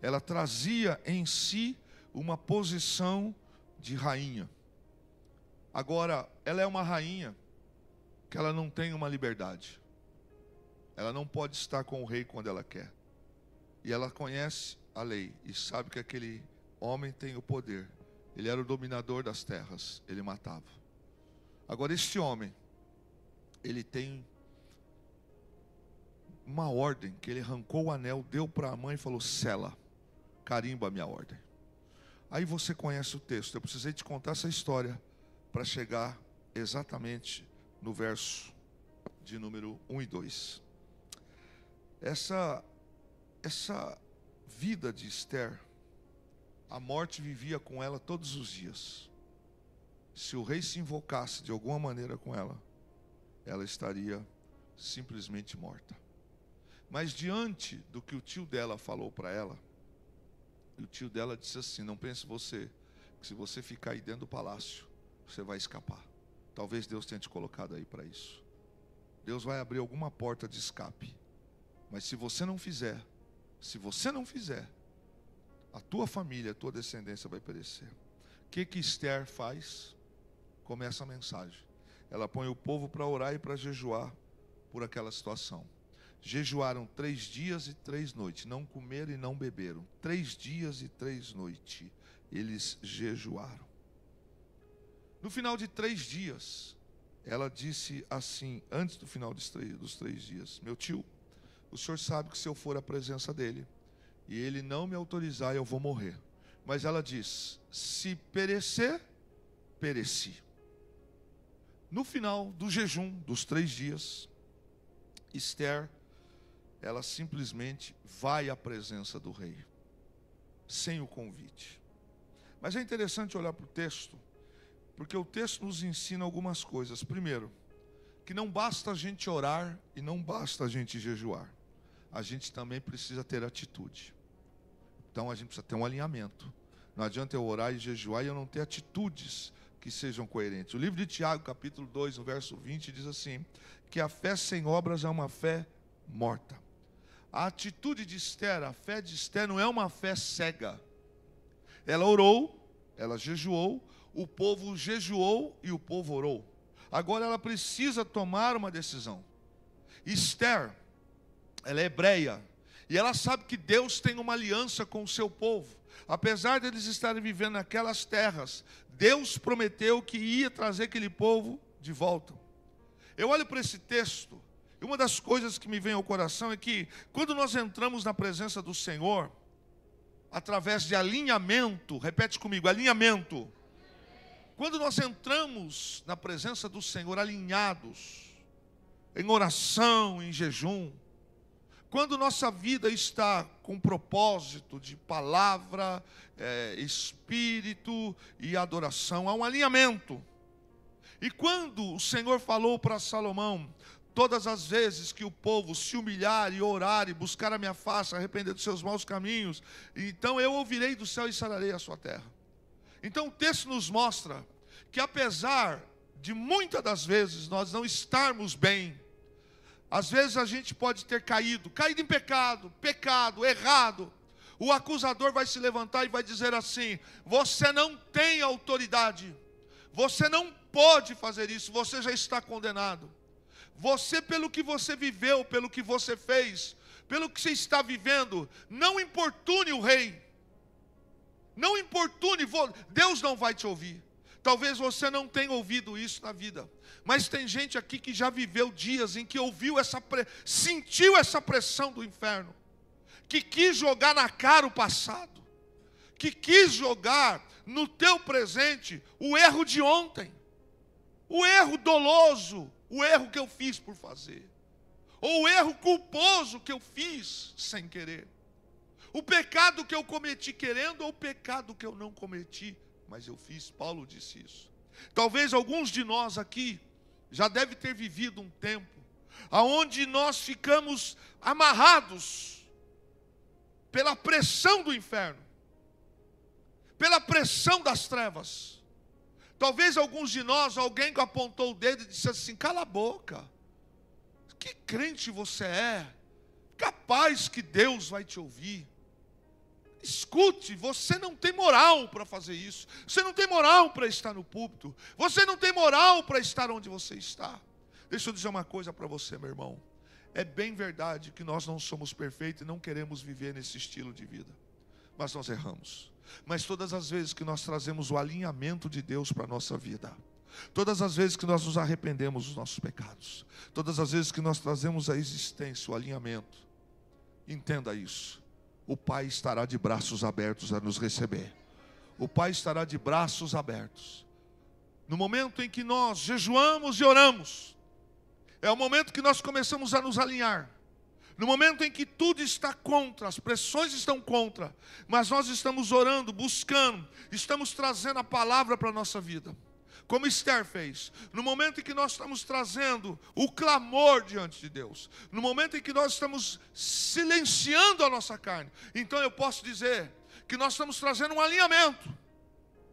Ela trazia em si uma posição de rainha. Agora, ela é uma rainha que ela não tem uma liberdade. Ela não pode estar com o rei quando ela quer. E ela conhece a lei e sabe que aquele homem tem o poder. Ele era o dominador das terras, ele matava. Agora este homem, ele tem uma ordem, que ele arrancou o anel, deu para a mãe e falou: sela, carimba a minha ordem. Aí você conhece o texto. Eu precisei te contar essa história para chegar exatamente no verso de número 1 e 2. Essa vida de Esther, a morte vivia com ela todos os dias. Se o rei se invocasse de alguma maneira com ela, ela estaria simplesmente morta. Mas diante do que o tio dela falou para ela, o tio dela disse assim: não pense você, que se você ficar aí dentro do palácio, você vai escapar. Talvez Deus tenha te colocado aí para isso. Deus vai abrir alguma porta de escape. Mas se você não fizer, a tua família, a tua descendência vai perecer. O que Esther faz? Começa a mensagem. Ela põe o povo para orar e para jejuar por aquela situação. Jejuaram 3 dias e 3 noites. Não comeram e não beberam. 3 dias e 3 noites. Eles jejuaram. No final de 3 dias, ela disse assim, antes do final dos 3 dias: meu tio, o senhor sabe que se eu for à presença dele, e ele não me autorizar, eu vou morrer. Mas ela diz: se perecer, pereci. No final do jejum, dos 3 dias, Esther, ela simplesmente vai à presença do rei, sem o convite. Mas é interessante olhar para o texto, porque o texto nos ensina algumas coisas. Primeiro, que não basta a gente orar e não basta a gente jejuar. A gente também precisa ter atitude. Então a gente precisa ter um alinhamento. Não adianta eu orar e jejuar e eu não ter atitudes que sejam coerentes. O livro de Tiago, capítulo 2, no verso 20, diz assim: que a fé sem obras é uma fé morta. A atitude de Esther, a fé de Esther não é uma fé cega. Ela orou, ela jejuou, o povo jejuou e o povo orou. Agora ela precisa tomar uma decisão. Esther, ela é hebreia, e ela sabe que Deus tem uma aliança com o seu povo. Apesar de eles estarem vivendo naquelas terras, Deus prometeu que ia trazer aquele povo de volta. Eu olho para esse texto, e uma das coisas que me vem ao coração é que, quando nós entramos na presença do Senhor, através de alinhamento, repete comigo, alinhamento. Quando nós entramos na presença do Senhor alinhados, em oração, em jejum, quando nossa vida está com propósito de palavra, espírito e adoração, há um alinhamento. E quando o Senhor falou para Salomão: todas as vezes que o povo se humilhar e orar e buscar a minha face, arrepender dos seus maus caminhos, então eu ouvirei do céu e sararei a sua terra. Então o texto nos mostra que, apesar de muitas das vezes nós não estarmos bem, às vezes a gente pode ter caído em pecado, errado. O acusador vai se levantar e vai dizer assim: você não tem autoridade, você não pode fazer isso, você já está condenado. Você, pelo que você viveu, pelo que você fez, pelo que você está vivendo, não importune o rei. Não importune, Deus não vai te ouvir. Talvez você não tenha ouvido isso na vida, mas tem gente aqui que já viveu dias em que sentiu essa pressão do inferno, que quis jogar na cara o passado, que quis jogar no teu presente o erro de ontem, o erro doloso, o erro que eu fiz por fazer, ou o erro culposo que eu fiz sem querer, o pecado que eu cometi querendo, ou o pecado que eu não cometi, mas eu fiz. Paulo disse isso. Talvez alguns de nós aqui já devem ter vivido um tempo aonde nós ficamos amarrados pela pressão do inferno, pela pressão das trevas. Talvez alguns de nós, alguém que apontou o dedo e disse assim: cala a boca, que crente você é, capaz que Deus vai te ouvir. Escute, você não tem moral para fazer isso, você não tem moral para estar no púlpito, você não tem moral para estar onde você está. Deixa eu dizer uma coisa para você, meu irmão. É bem verdade que nós não somos perfeitos e não queremos viver nesse estilo de vida, mas nós erramos. Mas todas as vezes que nós trazemos o alinhamento de Deus para a nossa vida, todas as vezes que nós nos arrependemos dos nossos pecados, todas as vezes que nós trazemos à existência o alinhamento, entenda isso: o Pai estará de braços abertos a nos receber. O Pai estará de braços abertos. No momento em que nós jejuamos e oramos, é o momento que nós começamos a nos alinhar. No momento em que tudo está contra, as pressões estão contra, mas nós estamos orando, buscando, estamos trazendo a palavra para a nossa vida, como Esther fez. No momento em que nós estamos trazendo o clamor diante de Deus, no momento em que nós estamos silenciando a nossa carne, então eu posso dizer que nós estamos trazendo um alinhamento,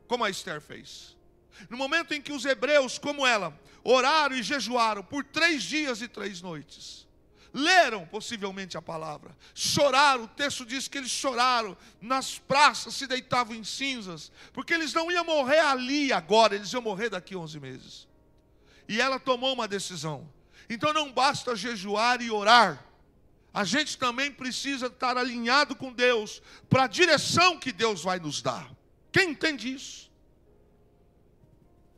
como a Esther fez. No momento em que os hebreus, como ela, oraram e jejuaram por 3 dias e 3 noites, leram possivelmente a palavra, choraram. O texto diz que eles choraram, nas praças se deitavam em cinzas, porque eles não iam morrer ali agora, eles iam morrer daqui a 11 meses. E ela tomou uma decisão. Então não basta jejuar e orar, a gente também precisa estar alinhado com Deus, para a direção que Deus vai nos dar. Quem entende isso?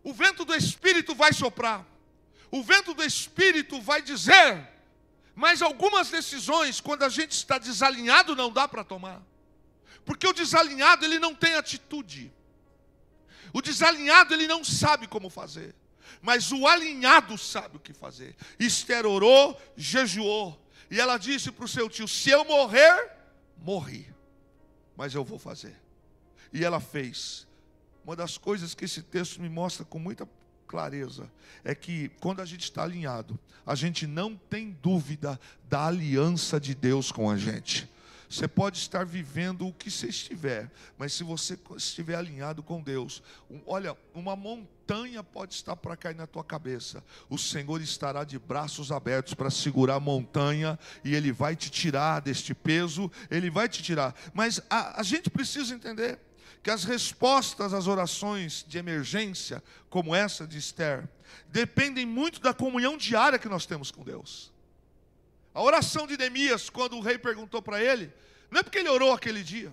O vento do Espírito vai soprar, o vento do Espírito vai dizer, mas algumas decisões, quando a gente está desalinhado, não dá para tomar. Porque o desalinhado, ele não tem atitude. O desalinhado, ele não sabe como fazer. Mas o alinhado sabe o que fazer. Esther orou, jejuou. E ela disse para o seu tio: se eu morrer, morri, mas eu vou fazer. E ela fez. Uma das coisas que esse texto me mostra com muita clareza é que quando a gente está alinhado, a gente não tem dúvida da aliança de Deus com a gente. Você pode estar vivendo o que você estiver, mas se você estiver alinhado com Deus, olha, uma montanha pode estar para cair na tua cabeça, o Senhor estará de braços abertos para segurar a montanha, e Ele vai te tirar deste peso, Ele vai te tirar. Mas a gente precisa entender que as respostas às orações de emergência, como essa de Esther, dependem muito da comunhão diária que nós temos com Deus. A oração de Neemias, quando o rei perguntou para ele, não é porque ele orou aquele dia.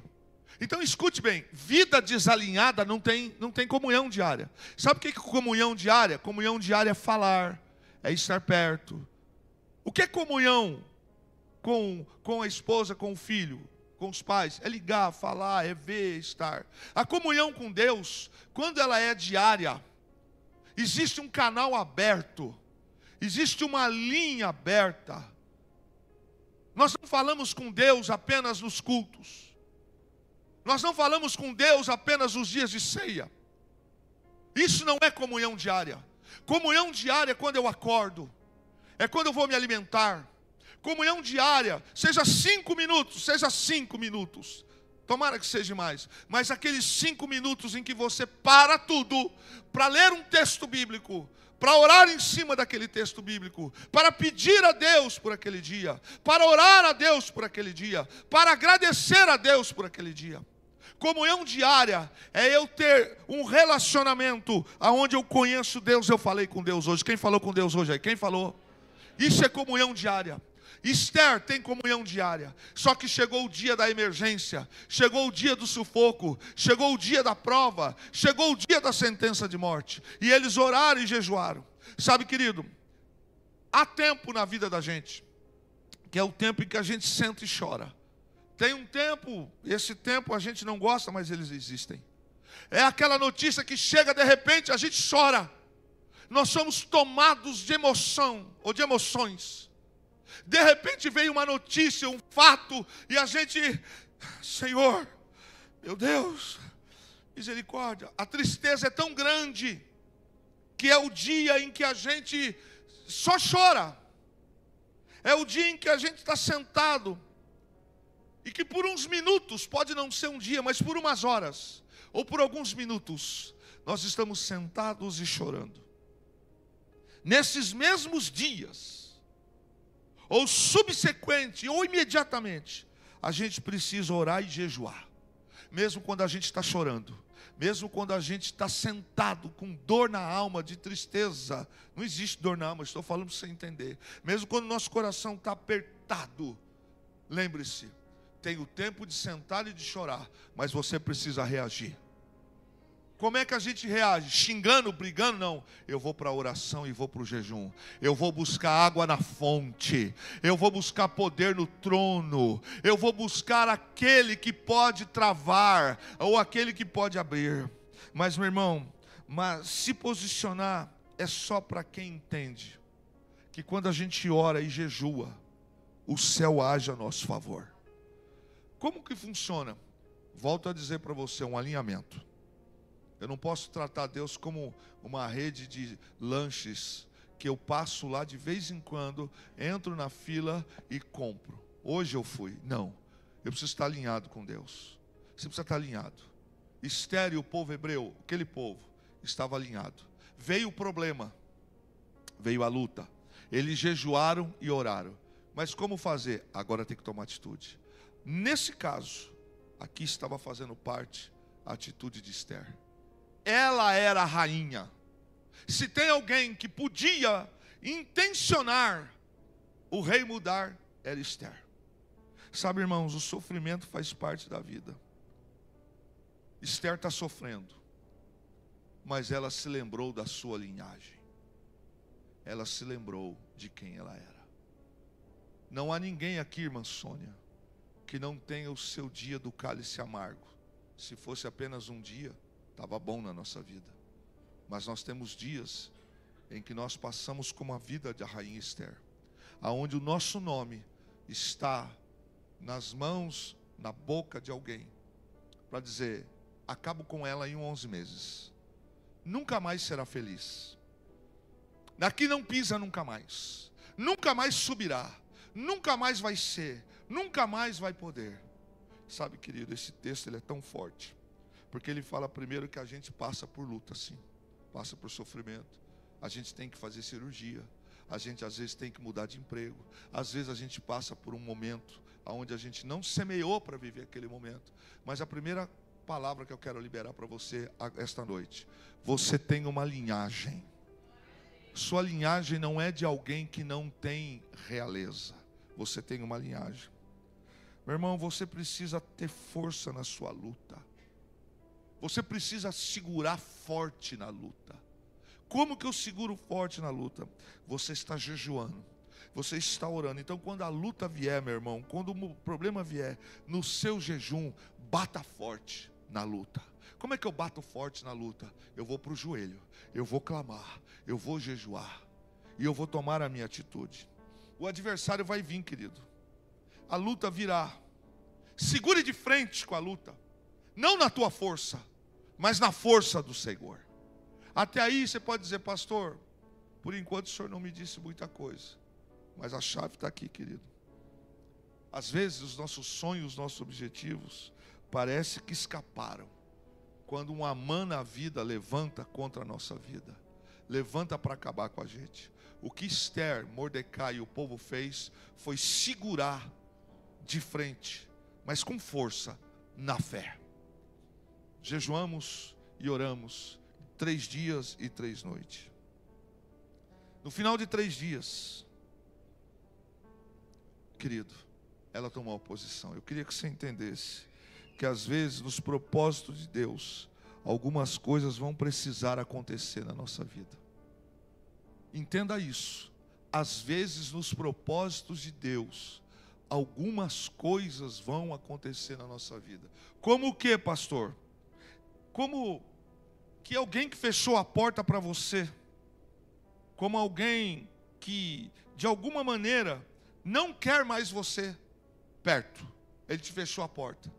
Então escute bem, vida desalinhada não tem comunhão diária. Sabe o que é comunhão diária? Comunhão diária é falar, é estar perto. O que é comunhão com a esposa, com o filho, com os pais? É ligar, falar, é ver, estar. A comunhão com Deus, quando ela é diária, existe um canal aberto, existe uma linha aberta. Nós não falamos com Deus apenas nos cultos, nós não falamos com Deus apenas nos dias de ceia. Isso não é comunhão diária. Comunhão diária é quando eu acordo, é quando eu vou me alimentar. Comunhão diária, seja 5 minutos, tomara que seja mais, mas aqueles 5 minutos em que você para tudo para ler um texto bíblico, para orar em cima daquele texto bíblico, para pedir a Deus por aquele dia, para orar a Deus por aquele dia, para agradecer a Deus por aquele dia. Comunhão diária é eu ter um relacionamento aonde eu conheço Deus. Eu falei com Deus hoje. Quem falou com Deus hoje aí? Quem falou? Isso é comunhão diária. Esther tem comunhão diária, só que chegou o dia da emergência, chegou o dia do sufoco, chegou o dia da prova, chegou o dia da sentença de morte, e eles oraram e jejuaram. Sabe, querido, há tempo na vida da gente, que é o tempo em que a gente senta e chora. Tem um tempo, esse tempo a gente não gosta, mas eles existem. É aquela notícia que chega de repente, a gente chora. Nós somos tomados de emoção, ou de emoções. De repente veio uma notícia, um fato, e a gente, Senhor, meu Deus, misericórdia. A tristeza é tão grande que é o dia em que a gente só chora. É o dia em que a gente está sentado, e que por uns minutos, pode não ser um dia, mas por umas horas, ou por alguns minutos, nós estamos sentados e chorando. Nesses mesmos dias, ou subsequente, ou imediatamente, a gente precisa orar e jejuar. Mesmo quando a gente está chorando, mesmo quando a gente está sentado com dor na alma, de tristeza. Não existe dor na alma, estou falando para você entender. Mesmo quando nosso coração está apertado, lembre-se, tem o tempo de sentar e de chorar, mas você precisa reagir. Como é que a gente reage? Xingando, brigando? Não. Eu vou para a oração e vou para o jejum. Eu vou buscar água na fonte. Eu vou buscar poder no trono. Eu vou buscar aquele que pode travar, ou aquele que pode abrir. Mas, meu irmão, se posicionar é só para quem entende que quando a gente ora e jejua, o céu age a nosso favor. Como que funciona? Volto a dizer para você, um alinhamento. Eu não posso tratar Deus como uma rede de lanches que eu passo lá de vez em quando, entro na fila e compro. Hoje eu fui. Não. Eu preciso estar alinhado com Deus. Você precisa estar alinhado. Esther e o povo hebreu, aquele povo, estava alinhado. Veio o problema. Veio a luta. Eles jejuaram e oraram. Mas como fazer? Agora tem que tomar atitude. Nesse caso, aqui estava fazendo parte a atitude de Esther. Ela era a rainha. Se tem alguém que podia intencionar o rei mudar, era Esther. Sabe, irmãos, o sofrimento faz parte da vida. Esther está sofrendo, mas ela se lembrou da sua linhagem. Ela se lembrou de quem ela era. Não há ninguém aqui, irmã Sônia, que não tenha o seu dia do cálice amargo. Se fosse apenas um dia, estava bom na nossa vida. Mas nós temos dias em que nós passamos como a vida da rainha Esther, aonde o nosso nome está nas mãos, na boca de alguém, para dizer: acabo com ela em 11 meses. Nunca mais será feliz. Daqui não pisa nunca mais. Nunca mais subirá. Nunca mais vai ser. Nunca mais vai poder. Sabe, querido, esse texto ele é tão forte, porque ele fala primeiro que a gente passa por luta, sim, passa por sofrimento. A gente tem que fazer cirurgia. A gente às vezes tem que mudar de emprego. Às vezes a gente passa por um momento onde a gente não semeou para viver aquele momento. Mas a primeira palavra que eu quero liberar para você esta noite: você tem uma linhagem. Sua linhagem não é de alguém que não tem realeza. Você tem uma linhagem. Meu irmão, você precisa ter força na sua luta. Você precisa segurar forte na luta. Como que eu seguro forte na luta? Você está jejuando, você está orando. Então quando a luta vier, meu irmão, quando o problema vier, no seu jejum, bata forte na luta. Como é que eu bato forte na luta? Eu vou para o joelho, eu vou clamar, eu vou jejuar, e eu vou tomar a minha atitude. O adversário vai vir, querido. A luta virá. Segure de frente com a luta. Não na tua força, mas na força do Senhor. Até aí você pode dizer: pastor, por enquanto o senhor não me disse muita coisa. Mas a chave está aqui, querido. Às vezes os nossos sonhos, os nossos objetivos, parece que escaparam. Quando um Amã na vida levanta contra a nossa vida, levanta para acabar com a gente. O que Esther, Mordecai e o povo fez foi segurar de frente, mas com força, na fé. Jejuamos e oramos 3 dias e 3 noites. No final de 3 dias, querido, ela tomou a posição. Eu queria que você entendesse que às vezes nos propósitos de Deus, algumas coisas vão precisar acontecer na nossa vida. Entenda isso. Às vezes nos propósitos de Deus, algumas coisas vão acontecer na nossa vida. Como o que, pastor? Como que alguém que fechou a porta para você, como alguém que de alguma maneira não quer mais você perto, ele te fechou a porta.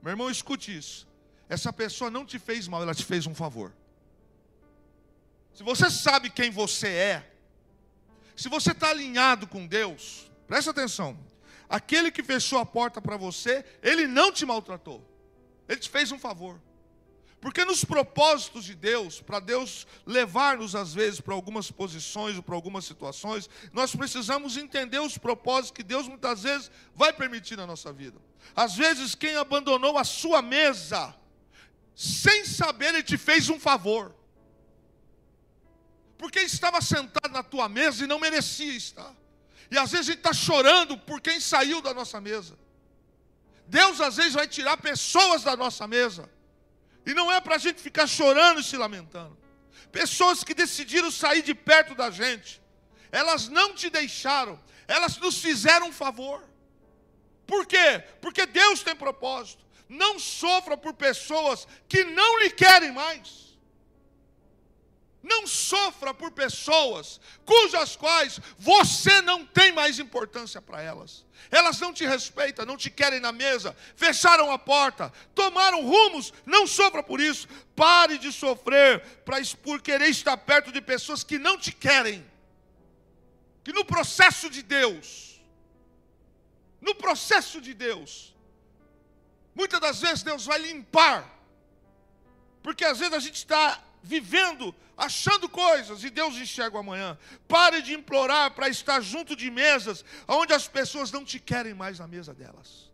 Meu irmão, escute isso. Essa pessoa não te fez mal, ela te fez um favor. se você sabe quem você é, se você está alinhado com Deus, presta atenção, aquele que fechou a porta para você, ele não te maltratou, ele te fez um favor. Porque nos propósitos de Deus, para Deus levar-nos às vezes para algumas posições ou para algumas situações, nós precisamos entender os propósitos que Deus muitas vezes vai permitir na nossa vida. Às vezes quem abandonou a sua mesa, sem saber, ele te fez um favor. Porque estava sentado na tua mesa e não merecia estar. E às vezes a gente está chorando por quem saiu da nossa mesa. Deus às vezes vai tirar pessoas da nossa mesa. E não é para a gente ficar chorando e se lamentando. Pessoas que decidiram sair de perto da gente, elas não te deixaram, elas nos fizeram um favor. Por quê? Porque Deus tem propósito. Não sofra por pessoas que não lhe querem mais. Não sofra por pessoas cujas quais você não tem mais importância para elas. Elas não te respeitam, não te querem na mesa, fecharam a porta, tomaram rumos. Não sofra por isso. Pare de sofrer por querer estar perto de pessoas que não te querem. Que no processo de Deus, muitas das vezes Deus vai limpar. Porque às vezes a gente está vivendo, achando coisas, e Deus enxerga o amanhã. Pare de implorar para estar junto de mesas onde as pessoas não te querem mais na mesa delas.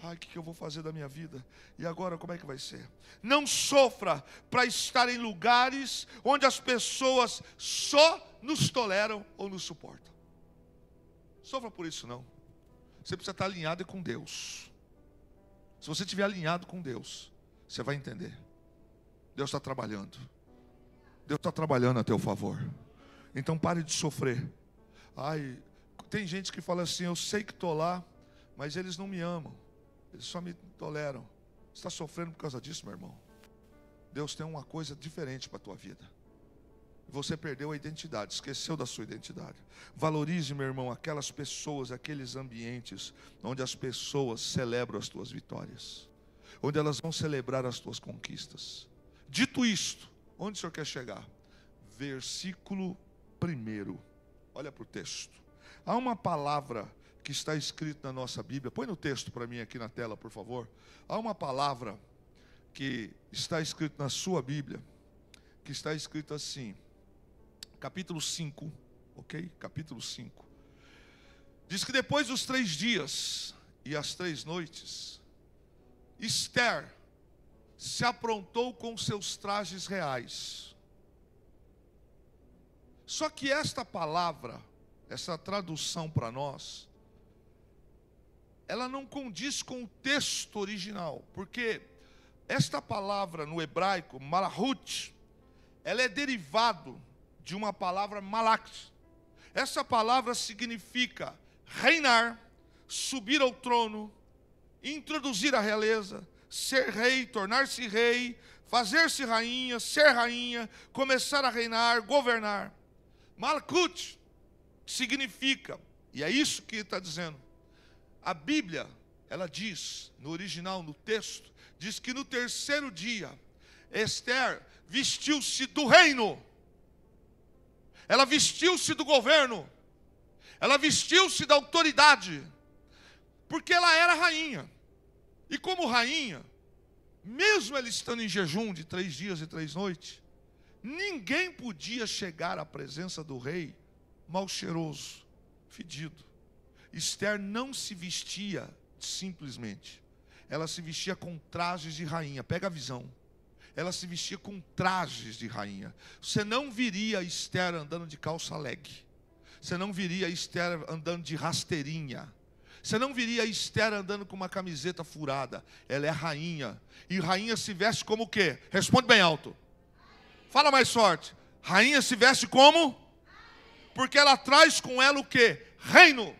Ai, o que eu vou fazer da minha vida? E agora como é que vai ser? Não sofra para estar em lugares onde as pessoas só nos toleram ou nos suportam. Sofra por isso não. Você precisa estar alinhado com Deus. Se você estiver alinhado com Deus, você vai entender. Deus está trabalhando. Deus está trabalhando a teu favor. Então pare de sofrer. Ai, tem gente que fala assim, eu sei que estou lá, mas eles não me amam. Eles só me toleram. Você está sofrendo por causa disso, meu irmão? Deus tem uma coisa diferente para a tua vida. Você perdeu a identidade, esqueceu da sua identidade. Valorize, meu irmão, aquelas pessoas, aqueles ambientes onde as pessoas celebram as tuas vitórias, onde elas vão celebrar as tuas conquistas. Dito isto, onde o senhor quer chegar? Versículo 1. Olha para o texto. Há uma palavra que está escrita na nossa Bíblia. Põe no texto para mim aqui na tela, por favor. Há uma palavra que está escrita na sua Bíblia, que está escrito assim, capítulo 5, ok? Capítulo 5. Diz que depois dos 3 dias e as 3 noites, Esther se aprontou com seus trajes reais. Só que esta palavra, essa tradução para nós, ela não condiz com o texto original, porque esta palavra no hebraico, malahut, ela é derivado de uma palavra malak. Essa palavra significa reinar, subir ao trono, introduzir a realeza, ser rei, tornar-se rei, fazer-se rainha, ser rainha, começar a reinar, governar. Malkut significa, e é isso que está dizendo, a Bíblia, ela diz, no original, no texto, diz que no 3º dia, Esther vestiu-se do reino, ela vestiu-se do governo, ela vestiu-se da autoridade, porque ela era rainha. E como rainha, mesmo ela estando em jejum de 3 dias e 3 noites, ninguém podia chegar à presença do rei mal cheiroso, fedido. Esther não se vestia simplesmente, ela se vestia com trajes de rainha. Pega a visão. Ela se vestia com trajes de rainha. Você não viria Esther andando de calça leg. Você não viria Esther andando de rasteirinha. Você não viria Esther andando com uma camiseta furada. Ela é rainha. E rainha se veste como o quê? Responde bem alto. Fala mais forte. Rainha se veste como? Porque ela traz com ela o quê? Reino.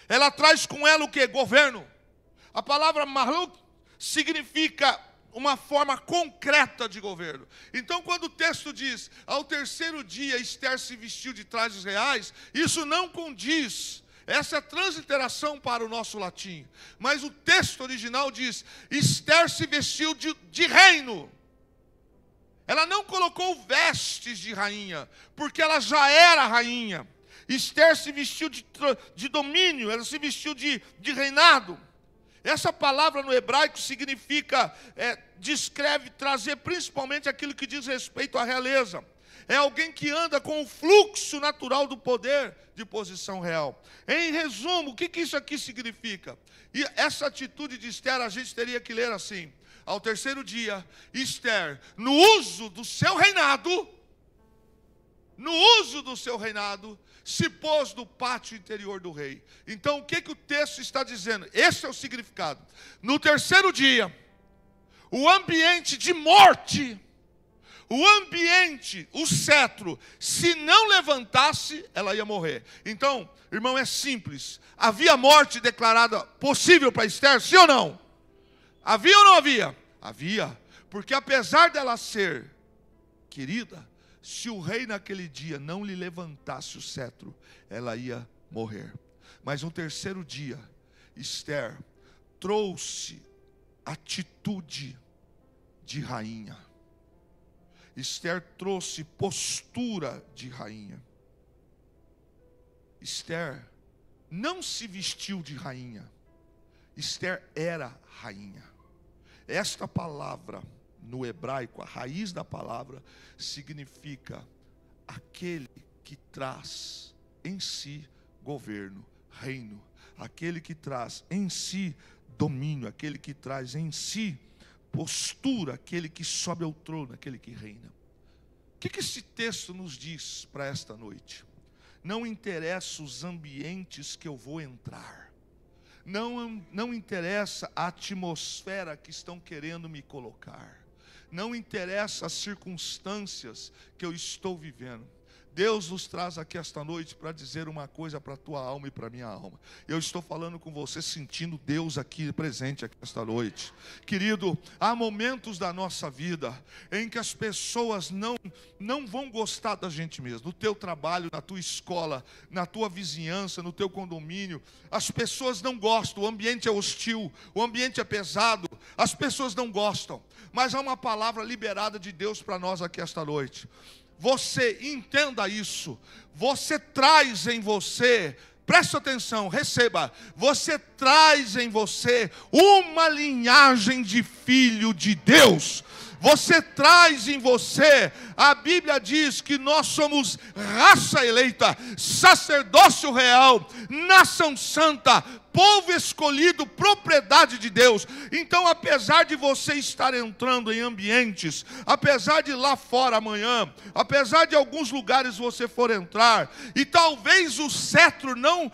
Ela traz com ela o quê? Governo. A palavra maluk significa uma forma concreta de governo. Então, quando o texto diz, ao 3º dia Esther se vestiu de trajes reais, isso não condiz. Essa é a transliteração para o nosso latim. Mas o texto original diz, Esther se vestiu de reino. Ela não colocou vestes de rainha, porque ela já era rainha. Esther se vestiu de domínio, ela se vestiu de reinado. Essa palavra no hebraico significa, descreve, trazer principalmente aquilo que diz respeito à realeza. É alguém que anda com o fluxo natural do poder de posição real. Em resumo, o que isso aqui significa? E essa atitude de Esther a gente teria que ler assim: ao terceiro dia, Esther, no uso do seu reinado, se pôs no pátio interior do rei. Então o que o texto está dizendo? Esse é o significado. No terceiro dia, o ambiente de morte, o cetro, se não levantasse, ela ia morrer. Então, irmão, é simples. Havia morte declarada possível para Esther, sim ou não? Havia ou não havia? Havia, porque apesar dela ser querida, se o rei naquele dia não lhe levantasse o cetro, ela ia morrer. Mas no terceiro dia, Esther trouxe atitude de rainha. Esther trouxe postura de rainha. Esther não se vestiu de rainha. Esther era rainha. Esta palavra no hebraico, a raiz da palavra, significa aquele que traz em si governo, reino. Aquele que traz em si domínio, aquele que traz em si postura, aquele que sobe ao trono, aquele que reina. O que esse texto nos diz para esta noite? Não interessa os ambientes que eu vou entrar. Não interessa a atmosfera que estão querendo me colocar. Não interessa as circunstâncias que eu estou vivendo. Deus nos traz aqui esta noite para dizer uma coisa para a tua alma e para a minha alma. Eu estou falando com você, sentindo Deus aqui presente aqui esta noite. Querido, há momentos da nossa vida em que as pessoas não vão gostar da gente mesmo. No teu trabalho, na tua escola, na tua vizinhança, no teu condomínio. As pessoas não gostam, o ambiente é hostil, o ambiente é pesado. As pessoas não gostam. Mas há uma palavra liberada de Deus para nós aqui esta noite. Você entenda isso. Você traz em você, preste atenção, receba. Você traz em você uma linhagem de filho de Deus. Você traz em você, a Bíblia diz que nós somos raça eleita, sacerdócio real, nação santa, povo escolhido, propriedade de Deus. Então, apesar de você estar entrando em ambientes, apesar de lá fora amanhã, apesar de alguns lugares você for entrar, e talvez o cetro não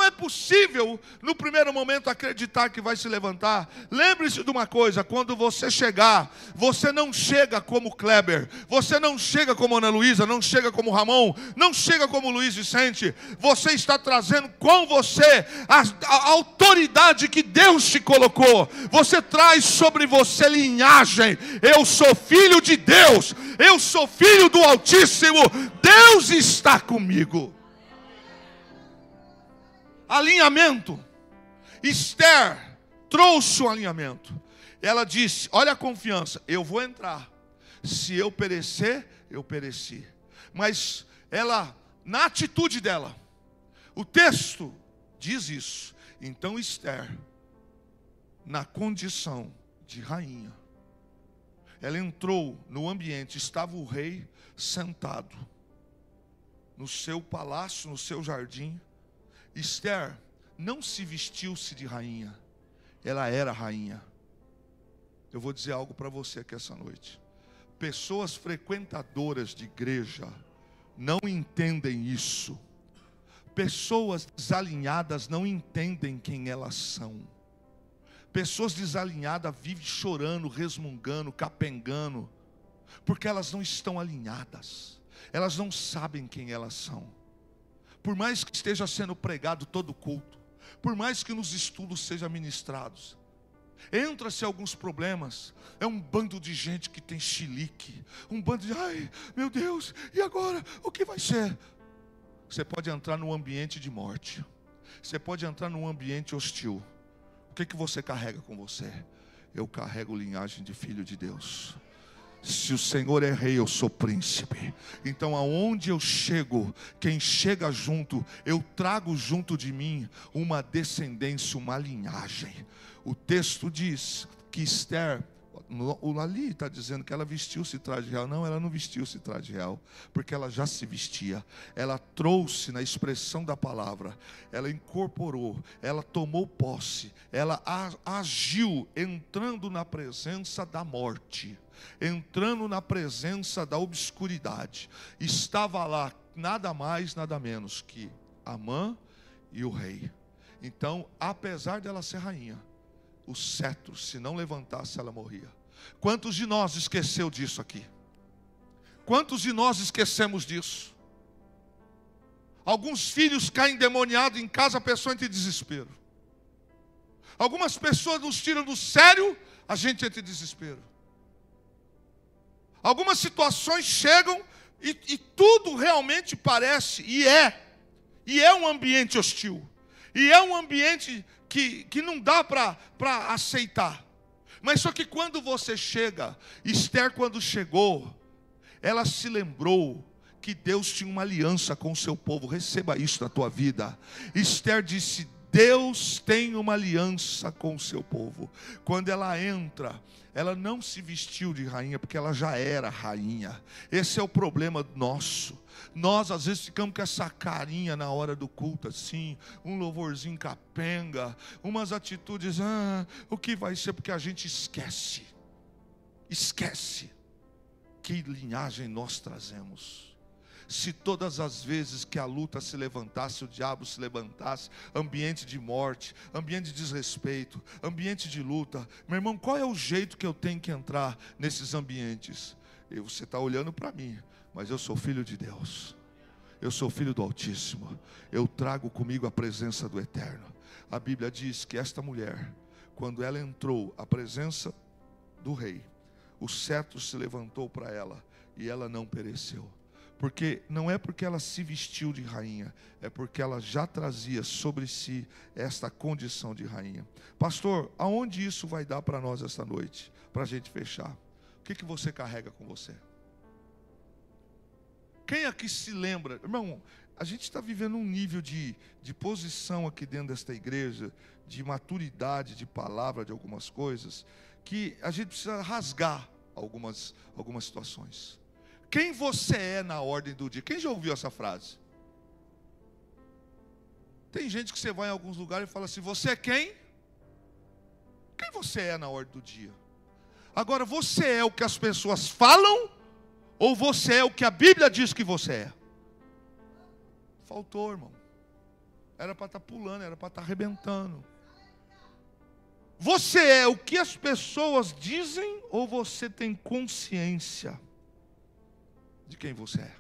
é possível no primeiro momento acreditar que vai se levantar. Lembre-se de uma coisa: quando você chegar, você não chega como Kleber, você não chega como Ana Luísa, não chega como Ramon, não chega como Luiz Vicente. Você está trazendo com você a autoridade que Deus te colocou. Você traz sobre você linhagem. Eu sou filho de Deus, eu sou filho do Altíssimo, Deus está comigo. Alinhamento. Esther trouxe o alinhamento. Ela disse: olha a confiança, eu vou entrar. Se eu perecer, eu pereci. Mas ela, na atitude dela, o texto diz isso. Então Esther, na condição de rainha, ela entrou no ambiente, estava o rei sentado no seu palácio, no seu jardim. Esther não se vestiu-se de rainha, ela era rainha. Eu vou dizer algo para você aqui essa noite. Pessoas frequentadoras de igreja não entendem isso. Pessoas desalinhadas não entendem quem elas são. Pessoas desalinhadas vivem chorando, resmungando, capengando, porque elas não estão alinhadas. Elas não sabem quem elas são. Por mais que esteja sendo pregado todo culto, por mais que nos estudos sejam ministrados, entra-se alguns problemas, é um bando de gente que tem chilique, um bando de, ai meu Deus, e agora, o que vai ser? Você pode entrar num ambiente de morte, você pode entrar num ambiente hostil. O que você carrega com você? Eu carrego linhagem de filho de Deus. Se o Senhor é rei, eu sou príncipe. Então aonde eu chego, quem chega junto, eu trago junto de mim uma descendência, uma linhagem. O texto diz que Esther, ali está dizendo que ela vestiu-se traje real. Não, ela não vestiu-se traje real, porque ela já se vestia. Ela trouxe, na expressão da palavra, ela incorporou, ela tomou posse, ela agiu, entrando na presença da morte, entrando na presença da obscuridade. Estava lá nada mais, nada menos que Amã e o rei. Então, apesar dela ser rainha, o cetro, se não levantasse, ela morria. Quantos de nós esqueceu disso aqui? Quantos de nós esquecemos disso? Alguns filhos caem endemoniados em casa, a pessoa entra em desespero. Algumas pessoas nos tiram do sério, a gente entra em desespero. Algumas situações chegam e tudo realmente parece, e é um ambiente hostil, e é um ambiente que não dá para aceitar. Mas só que quando você chega, Esther quando chegou, ela se lembrou que Deus tinha uma aliança com o seu povo. Receba isso na tua vida. Esther disse: Deus tem uma aliança com o seu povo. Quando ela entra, ela não se vestiu de rainha, porque ela já era rainha. Esse é o problema nosso. Nós às vezes ficamos com essa carinha na hora do culto assim, um louvorzinho capenga, umas atitudes, o que vai ser, porque a gente esquece que linhagem nós trazemos. Se todas as vezes que a luta se levantasse, o diabo se levantasse, ambiente de morte, ambiente de desrespeito, ambiente de luta, meu irmão, qual é o jeito que eu tenho que entrar nesses ambientes? Você está olhando para mim, mas eu sou filho de Deus, eu sou filho do Altíssimo, eu trago comigo a presença do Eterno. A Bíblia diz que esta mulher, quando ela entrou à presença do rei, o cetro se levantou para ela e ela não pereceu. Porque não é porque ela se vestiu de rainha, é porque ela já trazia sobre si esta condição de rainha. Pastor, aonde isso vai dar para nós esta noite? Para a gente fechar. O que você carrega com você? Quem aqui se lembra? Irmão, a gente está vivendo um nível de posição aqui dentro desta igreja, de maturidade, de palavra, de algumas coisas, que a gente precisa rasgar algumas situações. Quem você é na ordem do dia? Quem já ouviu essa frase? Tem gente que você vai em alguns lugares e fala assim: você é quem? Quem você é na ordem do dia? Agora, você é o que as pessoas falam, ou você é o que a Bíblia diz que você é? Faltou, irmão. Era para estar pulando, era para estar arrebentando. Você é o que as pessoas dizem, ou você tem consciência de quem você é?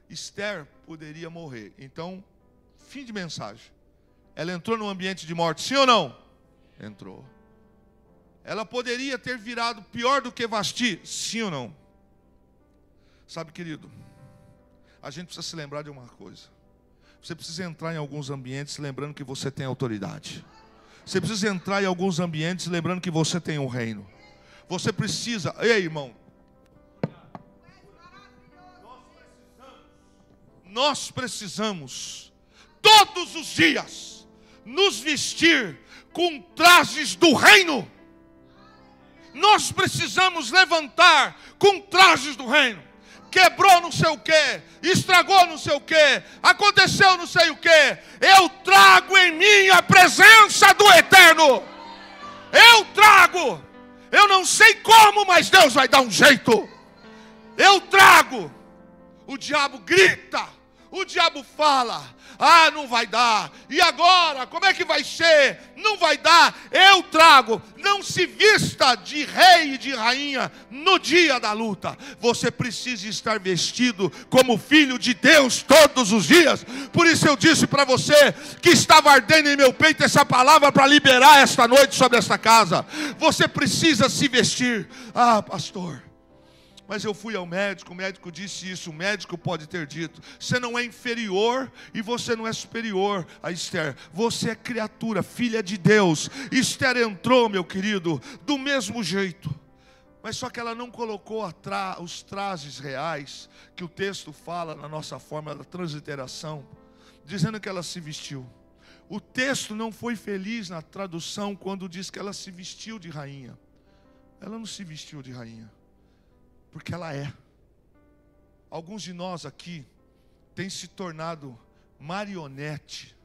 Esther poderia morrer. Então, fim de mensagem. Ela entrou no ambiente de morte, sim ou não? Entrou. Ela poderia ter virado pior do que Vasti, sim ou não? Sabe, querido, a gente precisa se lembrar de uma coisa. Você precisa entrar em alguns ambientes lembrando que você tem autoridade. Você precisa entrar em alguns ambientes lembrando que você tem um reino. Você precisa, ei, irmão, nós precisamos todos os dias nos vestir com trajes do reino. Nós precisamos levantar com trajes do reino. Quebrou não sei o que, estragou não sei o que, aconteceu não sei o que, eu trago em mim a presença do Eterno. Eu trago. Eu não sei como, mas Deus vai dar um jeito. Eu trago. O diabo grita, o diabo fala: não vai dar, e agora, como é que vai ser? Não vai dar. Eu trago. Não se vista de rei e de rainha no dia da luta. Você precisa estar vestido como filho de Deus todos os dias. Por isso eu disse para você que estava ardendo em meu peito essa palavra para liberar esta noite sobre esta casa. Você precisa se vestir. Pastor, mas eu fui ao médico, o médico disse isso. O médico pode ter dito: você não é inferior e você não é superior a Esther. Você é criatura, filha de Deus. Esther entrou, meu querido, do mesmo jeito. Mas só que ela não colocou os trajes reais que o texto fala na nossa forma da transliteração, dizendo que ela se vestiu. O texto não foi feliz na tradução quando diz que ela se vestiu de rainha. Ela não se vestiu de rainha, porque ela é. Alguns de nós aqui têm se tornado marionete,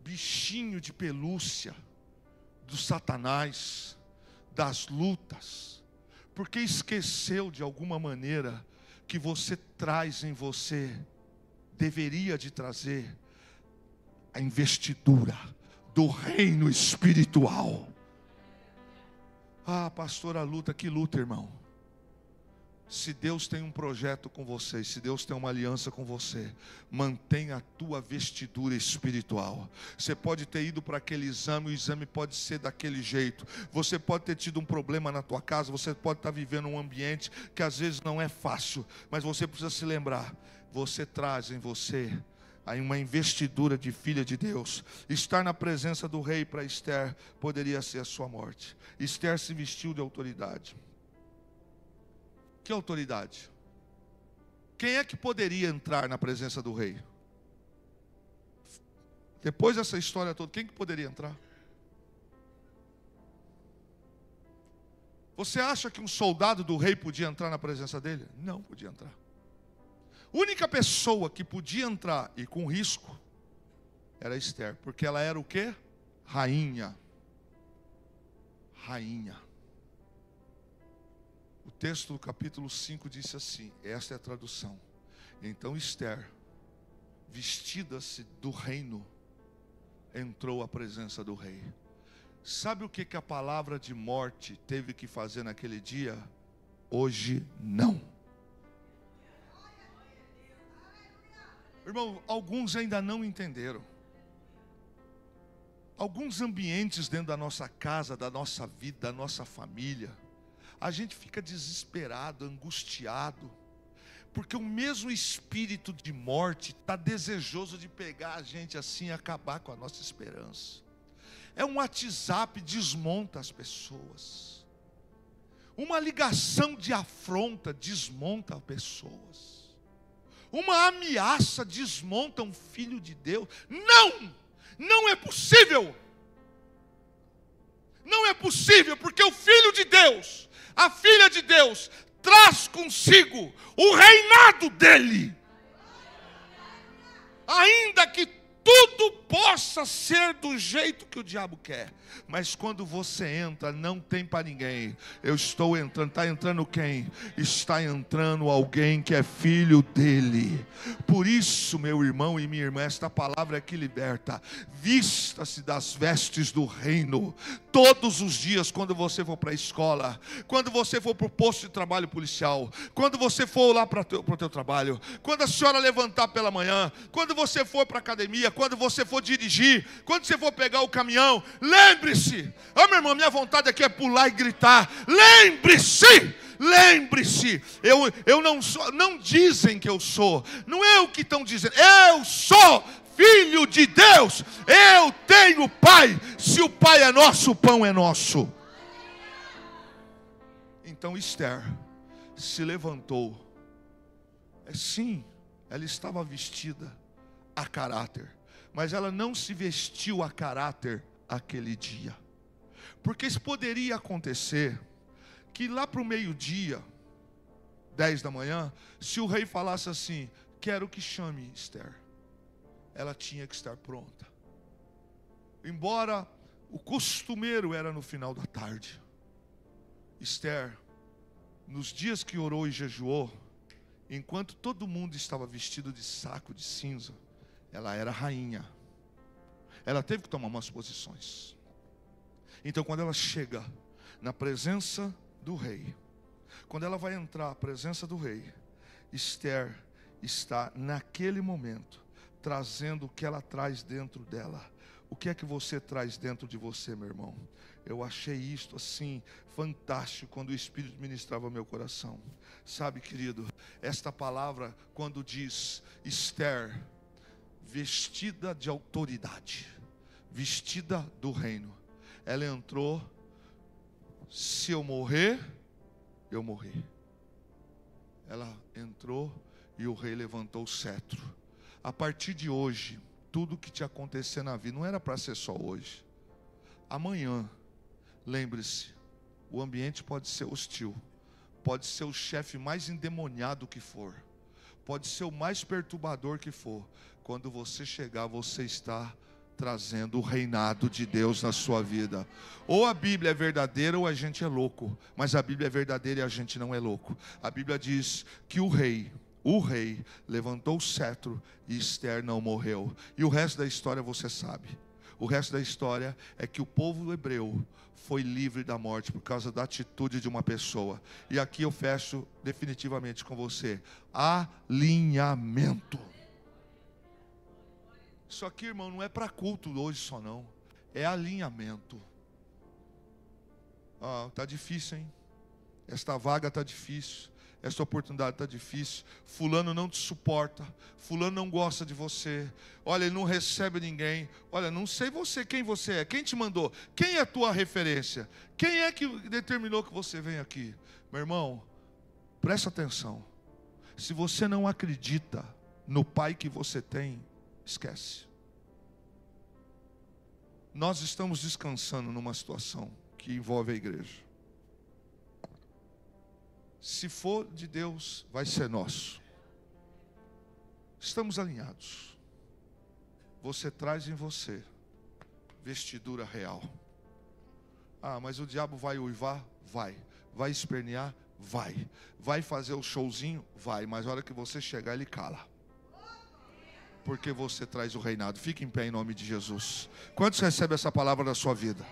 bichinho de pelúcia do Satanás, das lutas, porque esqueceu de alguma maneira que você traz em você, deveria de trazer, a investidura do reino espiritual. Ah, pastor, a luta, que luta, irmão. Se Deus tem um projeto com você, se Deus tem uma aliança com você, mantenha a tua vestidura espiritual. Você pode ter ido para aquele exame, o exame pode ser daquele jeito. Você pode ter tido um problema na tua casa, você pode estar vivendo um ambiente que às vezes não é fácil, mas você precisa se lembrar, você traz em você aí uma investidura de filha de Deus. Estar na presença do rei para Esther poderia ser a sua morte. Esther se vestiu de autoridade. Que autoridade? Quem é que poderia entrar na presença do rei? Depois dessa história toda, quem que poderia entrar? Você acha que um soldado do rei podia entrar na presença dele? Não podia entrar. A única pessoa que podia entrar, e com risco, era Esther, porque ela era o quê? Rainha. Rainha. O texto do capítulo 5 disse assim, esta é a tradução. Então Esther, vestida-se do reino, entrou à presença do rei. Sabe o que a palavra de morte teve que fazer naquele dia? Hoje não. Irmão, alguns ainda não entenderam. Alguns ambientes dentro da nossa casa, da nossa vida, da nossa família, a gente fica desesperado, angustiado, porque o mesmo espírito de morte está desejoso de pegar a gente assim e acabar com a nossa esperança. É um WhatsApp, desmonta as pessoas. Uma ligação de afronta desmonta pessoas. Uma ameaça desmonta um filho de Deus. Não é possível. Não é possível, porque o filho de Deus, a filha de Deus, traz consigo o reinado dele. Ainda que tudo possa ser do jeito que o diabo quer, mas quando você entra, não tem para ninguém. Eu estou entrando, está entrando quem? Está entrando alguém que é filho dele. Por isso, meu irmão e minha irmã, esta palavra é que liberta. Vista-se das vestes do reino. Todos os dias, quando você for para a escola, quando você for para o posto de trabalho policial, quando você for lá para o teu trabalho, quando a senhora levantar pela manhã, quando você for para a academia, quando você for dirigir, quando você for pegar o caminhão, lembre-se, meu irmão, minha vontade aqui é pular e gritar, lembre-se, eu não sou, não dizem que eu sou, não é o que estão dizendo, eu sou filho de Deus, eu tenho pai, se o pai é nosso, o pão é nosso. Então Esther se levantou, sim, ela estava vestida a caráter, mas ela não se vestiu a caráter aquele dia, porque isso poderia acontecer, que lá para o meio-dia, 10 da manhã, se o rei falasse assim, quero que chame Esther, ela tinha que estar pronta, embora o costumeiro era no final da tarde. Esther, nos dias que orou e jejuou, enquanto todo mundo estava vestido de saco de cinza, ela era rainha. Ela teve que tomar umas posições. Então quando ela chega na presença do rei, quando ela vai entrar na presença do rei, Esther está naquele momento trazendo o que ela traz dentro dela. O que é que você traz dentro de você, meu irmão? Eu achei isto assim fantástico quando o Espírito ministrava meu coração. Sabe, querido, esta palavra quando diz Esther, vestida de autoridade, vestida do reino, ela entrou, se eu morrer, eu morri. Ela entrou e o rei levantou o cetro. A partir de hoje, tudo que te acontecer na vida, não era para ser só hoje. Amanhã, lembre-se, o ambiente pode ser hostil, pode ser o chefe mais endemoniado que for, pode ser o mais perturbador que for. Quando você chegar, você está trazendo o reinado de Deus na sua vida. Ou a Bíblia é verdadeira ou a gente é louco. Mas a Bíblia é verdadeira e a gente não é louco. A Bíblia diz que o rei levantou o cetro e Esther não morreu. E o resto da história você sabe. O resto da história é que o povo hebreu foi livre da morte por causa da atitude de uma pessoa. E aqui eu fecho definitivamente com você. Alinhamento. Isso aqui, irmão, não é para culto hoje só não. É alinhamento. Tá difícil, hein? Esta vaga tá difícil. Esta oportunidade está difícil. Fulano não te suporta. Fulano não gosta de você. Olha, ele não recebe ninguém. Olha, não sei quem você é. Quem te mandou? Quem é a tua referência? Quem é que determinou que você venha aqui? Meu irmão, presta atenção. Se você não acredita no Pai que você tem, esquece. Nós estamos descansando numa situação que envolve a igreja. Se for de Deus, vai ser nosso. Estamos alinhados. Você traz em você vestidura real. Mas o diabo vai uivar? Vai. Vai espernear? Vai. Vai fazer o showzinho? Vai. Mas a hora que você chegar, ele cala. Porque você traz o reinado. Fique em pé em nome de Jesus. Quantos recebem essa palavra na sua vida?